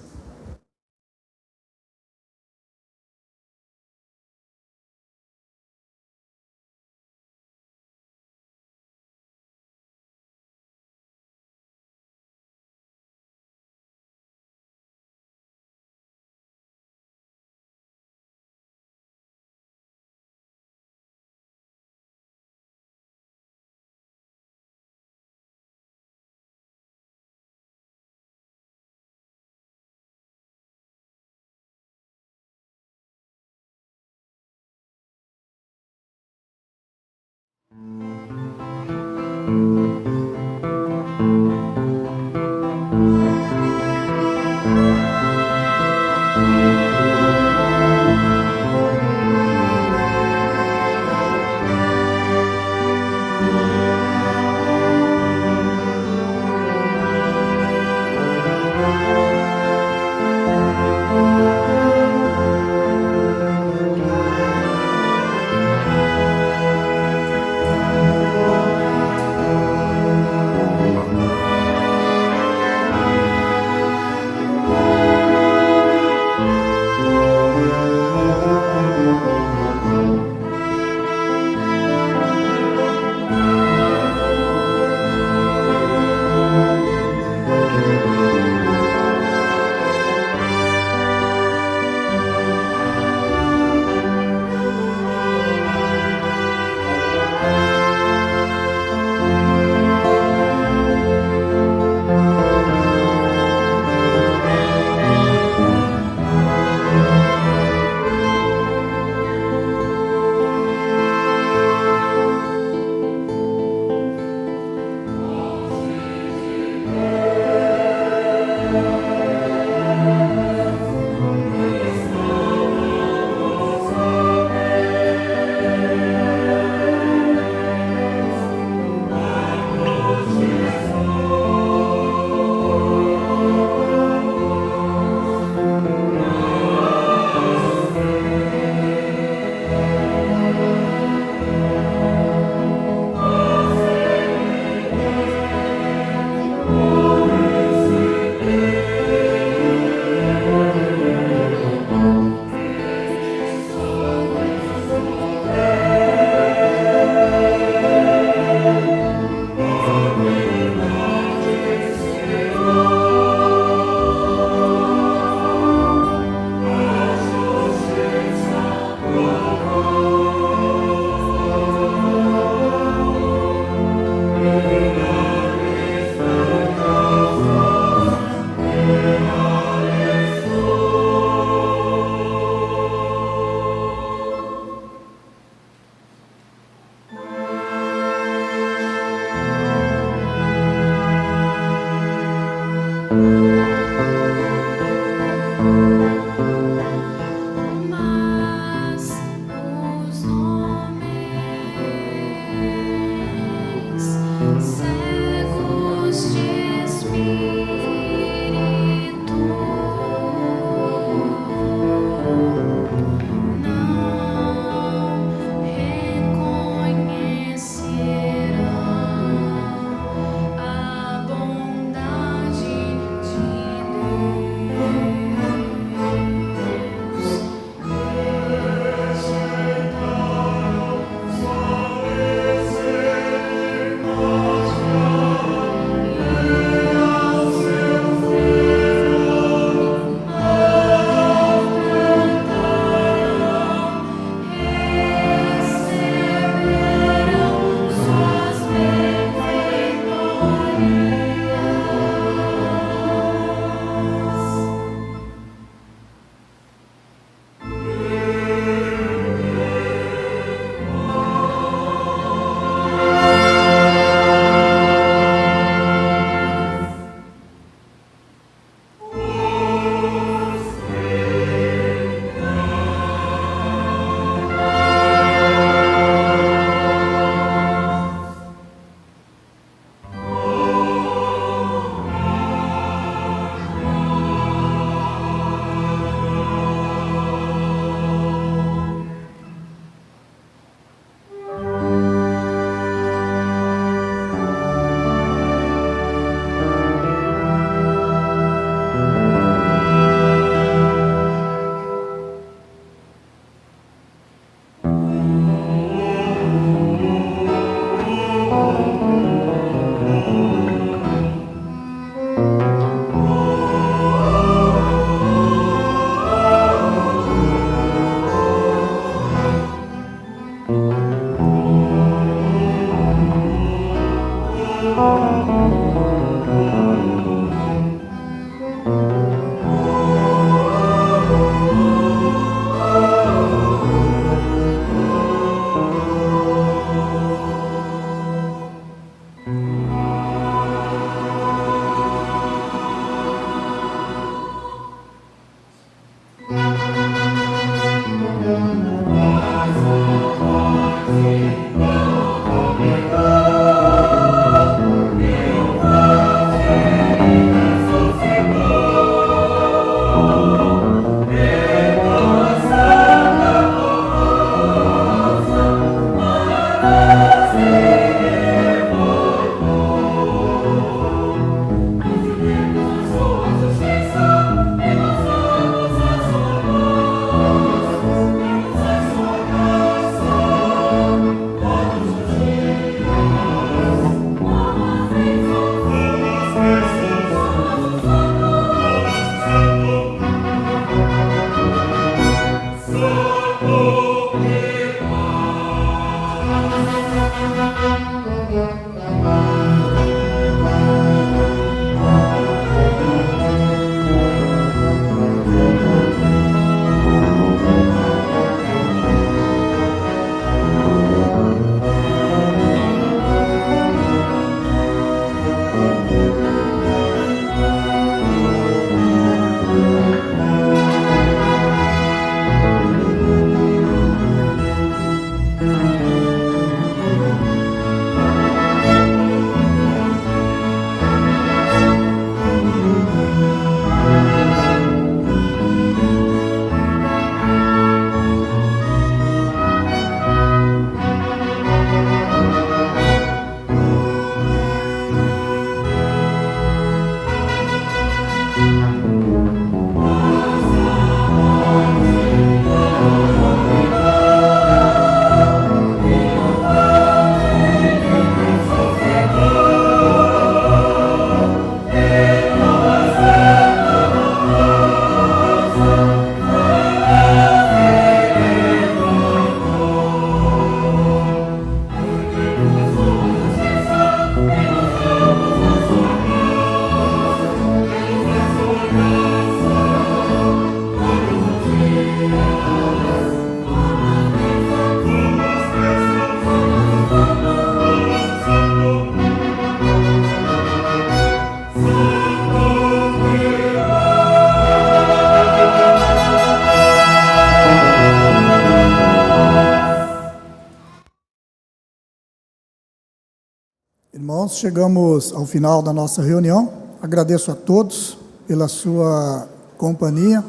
Irmãos, chegamos ao final da nossa reunião. Agradeço a todos pela sua companhia.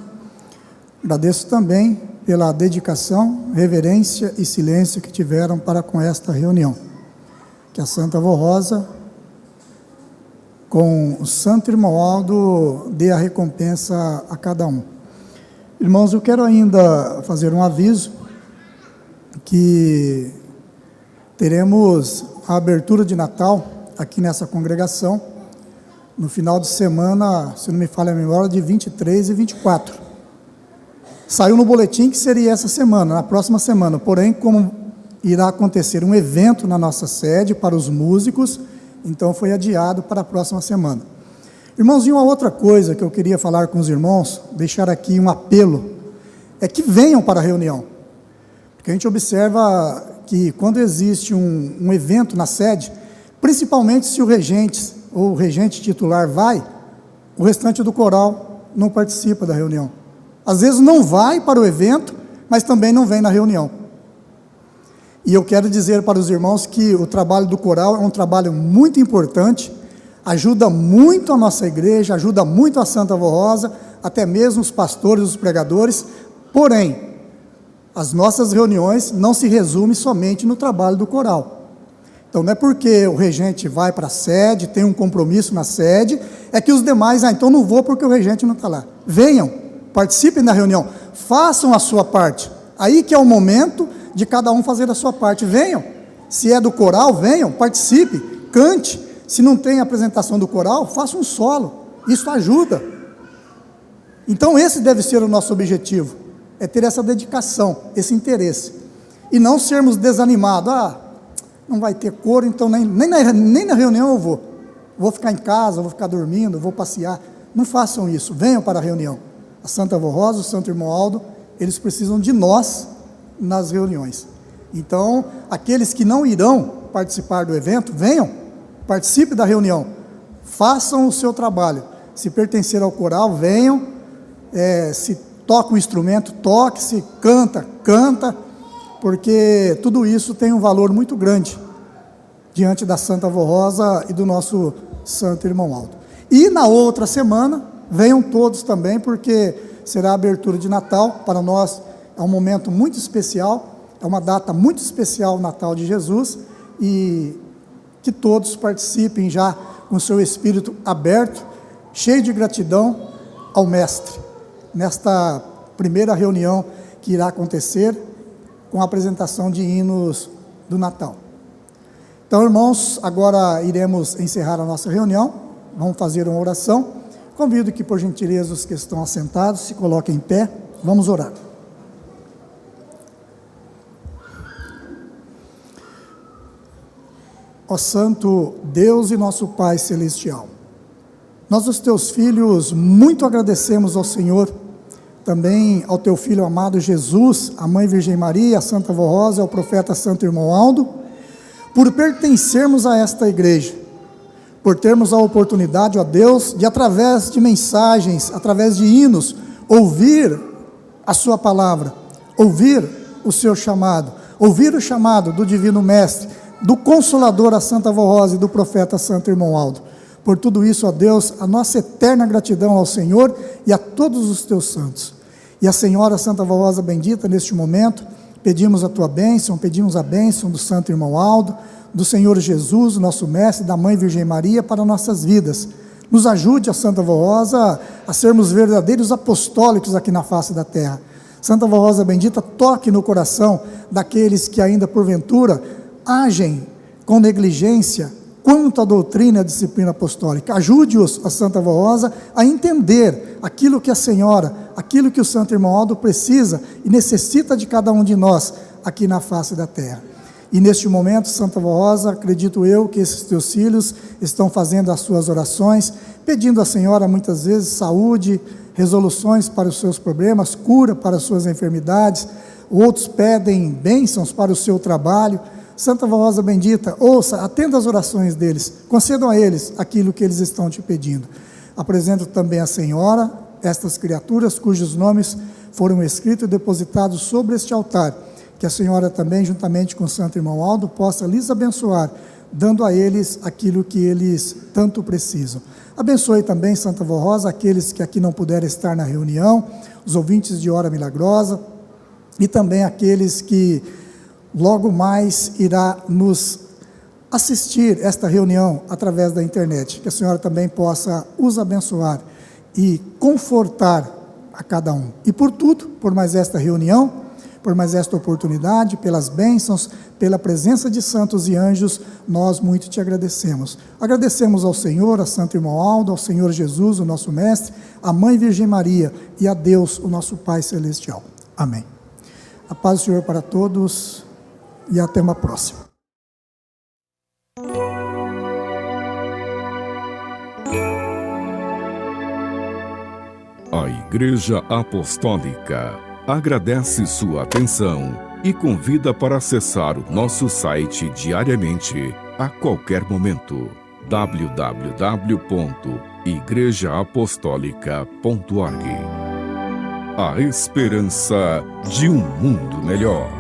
Agradeço também pela dedicação, reverência e silêncio que tiveram para com esta reunião. Que a Santa Avó Rosa, com o Santo Irmão Aldo, dê a recompensa a cada um. Irmãos, eu quero ainda fazer um aviso que teremos a abertura de Natal aqui nessa congregação no final de semana, se não me falha a memória, de 23 e 24. Saiu no boletim que seria essa semana, na próxima semana, porém, como irá acontecer um evento na nossa sede para os músicos, então foi adiado para a próxima semana. Irmãos, e uma outra coisa que eu queria falar com os irmãos, deixar aqui um apelo, é que venham para a reunião, porque a gente observa que quando existe um evento na sede, principalmente se o regente ou o regente titular vai, o restante do coral não participa da reunião. Às vezes não vai para o evento, mas também não vem na reunião. E eu quero dizer para os irmãos que o trabalho do coral é um trabalho muito importante, ajuda muito a nossa igreja, ajuda muito a Santa Avó Rosa, até mesmo os pastores, os pregadores, porém, as nossas reuniões não se resumem somente no trabalho do coral. Então, não é porque o regente vai para a sede, tem um compromisso na sede, é que os demais, então não vou porque o regente não está lá. Venham, participem da reunião, façam a sua parte. Aí que é o momento de cada um fazer a sua parte. Venham, se é do coral, venham, participe, cante. Se não tem apresentação do coral, faça um solo, isso ajuda. Então esse deve ser o nosso objetivo, é ter essa dedicação, esse interesse, e não sermos desanimados. Não vai ter coro, então nem na reunião eu vou ficar em casa, vou ficar dormindo, vou passear. Não façam isso, venham para a reunião. A Santa Avó Rosa, o Santo Irmão Aldo, eles precisam de nós nas reuniões. Então, aqueles que não irão participar do evento, venham, participe da reunião, façam o seu trabalho. Se pertencer ao coral, venham, se toca um instrumento, toque, se canta, porque tudo isso tem um valor muito grande diante da Santa Avó Rosa e do nosso Santo Irmão Aldo. E na outra semana, venham todos também, porque será a abertura de Natal. Para nós é um momento muito especial, é uma data muito especial, o Natal de Jesus, e que todos participem já com o seu espírito aberto, cheio de gratidão ao Mestre, nesta primeira reunião que irá acontecer com a apresentação de hinos do Natal. Então, irmãos, agora iremos encerrar a nossa reunião, vamos fazer uma oração. Convido que, por gentileza, os que estão assentados se coloquem em pé, vamos orar. Ó Santo Deus e nosso Pai Celestial, nós, os teus filhos, muito agradecemos ao Senhor, também ao teu Filho amado Jesus, a Mãe Virgem Maria, a Santa Avó Rosa, ao profeta Santo Irmão Aldo, por pertencermos a esta igreja, por termos a oportunidade, ó Deus, de através de mensagens, através de hinos, ouvir a sua palavra, ouvir o seu chamado, ouvir o chamado do Divino Mestre, do Consolador, a Santa Avó Rosa, e do profeta Santo Irmão Aldo. Por tudo isso, ó Deus, a nossa eterna gratidão ao Senhor e a todos os teus santos. E a Senhora Santa Avó Rosa bendita, neste momento, pedimos a tua bênção, pedimos a bênção do Santo Irmão Aldo, do Senhor Jesus, nosso Mestre, da Mãe Virgem Maria, para nossas vidas. Nos ajude, a Santa Avó Rosa, a sermos verdadeiros apostólicos aqui na face da terra. Santa Avó Rosa bendita, toque no coração daqueles que ainda, porventura, agem com negligência quanto à doutrina e à disciplina apostólica. Ajude-os, a Santa Avó Rosa, a entender aquilo que a Senhora, aquilo que o Santo Irmão Aldo precisa e necessita de cada um de nós aqui na face da terra. E neste momento, Santa Avó Rosa, acredito eu que esses teus filhos estão fazendo as suas orações, pedindo à Senhora muitas vezes saúde, resoluções para os seus problemas, cura para as suas enfermidades, outros pedem bênçãos para o seu trabalho. Santa Avó Rosa bendita, ouça, atenda as orações deles, concedam a eles aquilo que eles estão te pedindo. Apresento também à Senhora estas criaturas cujos nomes foram escritos e depositados sobre este altar, que a Senhora também, juntamente com o Santo Irmão Aldo, possa lhes abençoar, dando a eles aquilo que eles tanto precisam. Abençoe também, Santa Vó Rosa, aqueles que aqui não puderam estar na reunião, os ouvintes de Hora Milagrosa, e também aqueles que logo mais irá nos assistir esta reunião através da internet. Que a senhora também possa os abençoar e confortar a cada um. E por tudo, por mais esta reunião, por mais esta oportunidade, pelas bênçãos, pela presença de santos e anjos, nós muito te agradecemos. Agradecemos ao Senhor, a Santo Irmão Aldo, ao Senhor Jesus, o nosso Mestre, à Mãe Virgem Maria e a Deus, o nosso Pai Celestial. Amém. A paz do Senhor para todos e até uma próxima. A Igreja Apostólica agradece sua atenção e convida para acessar o nosso site diariamente, a qualquer momento, www.igrejaapostólica.org. A esperança de um mundo melhor.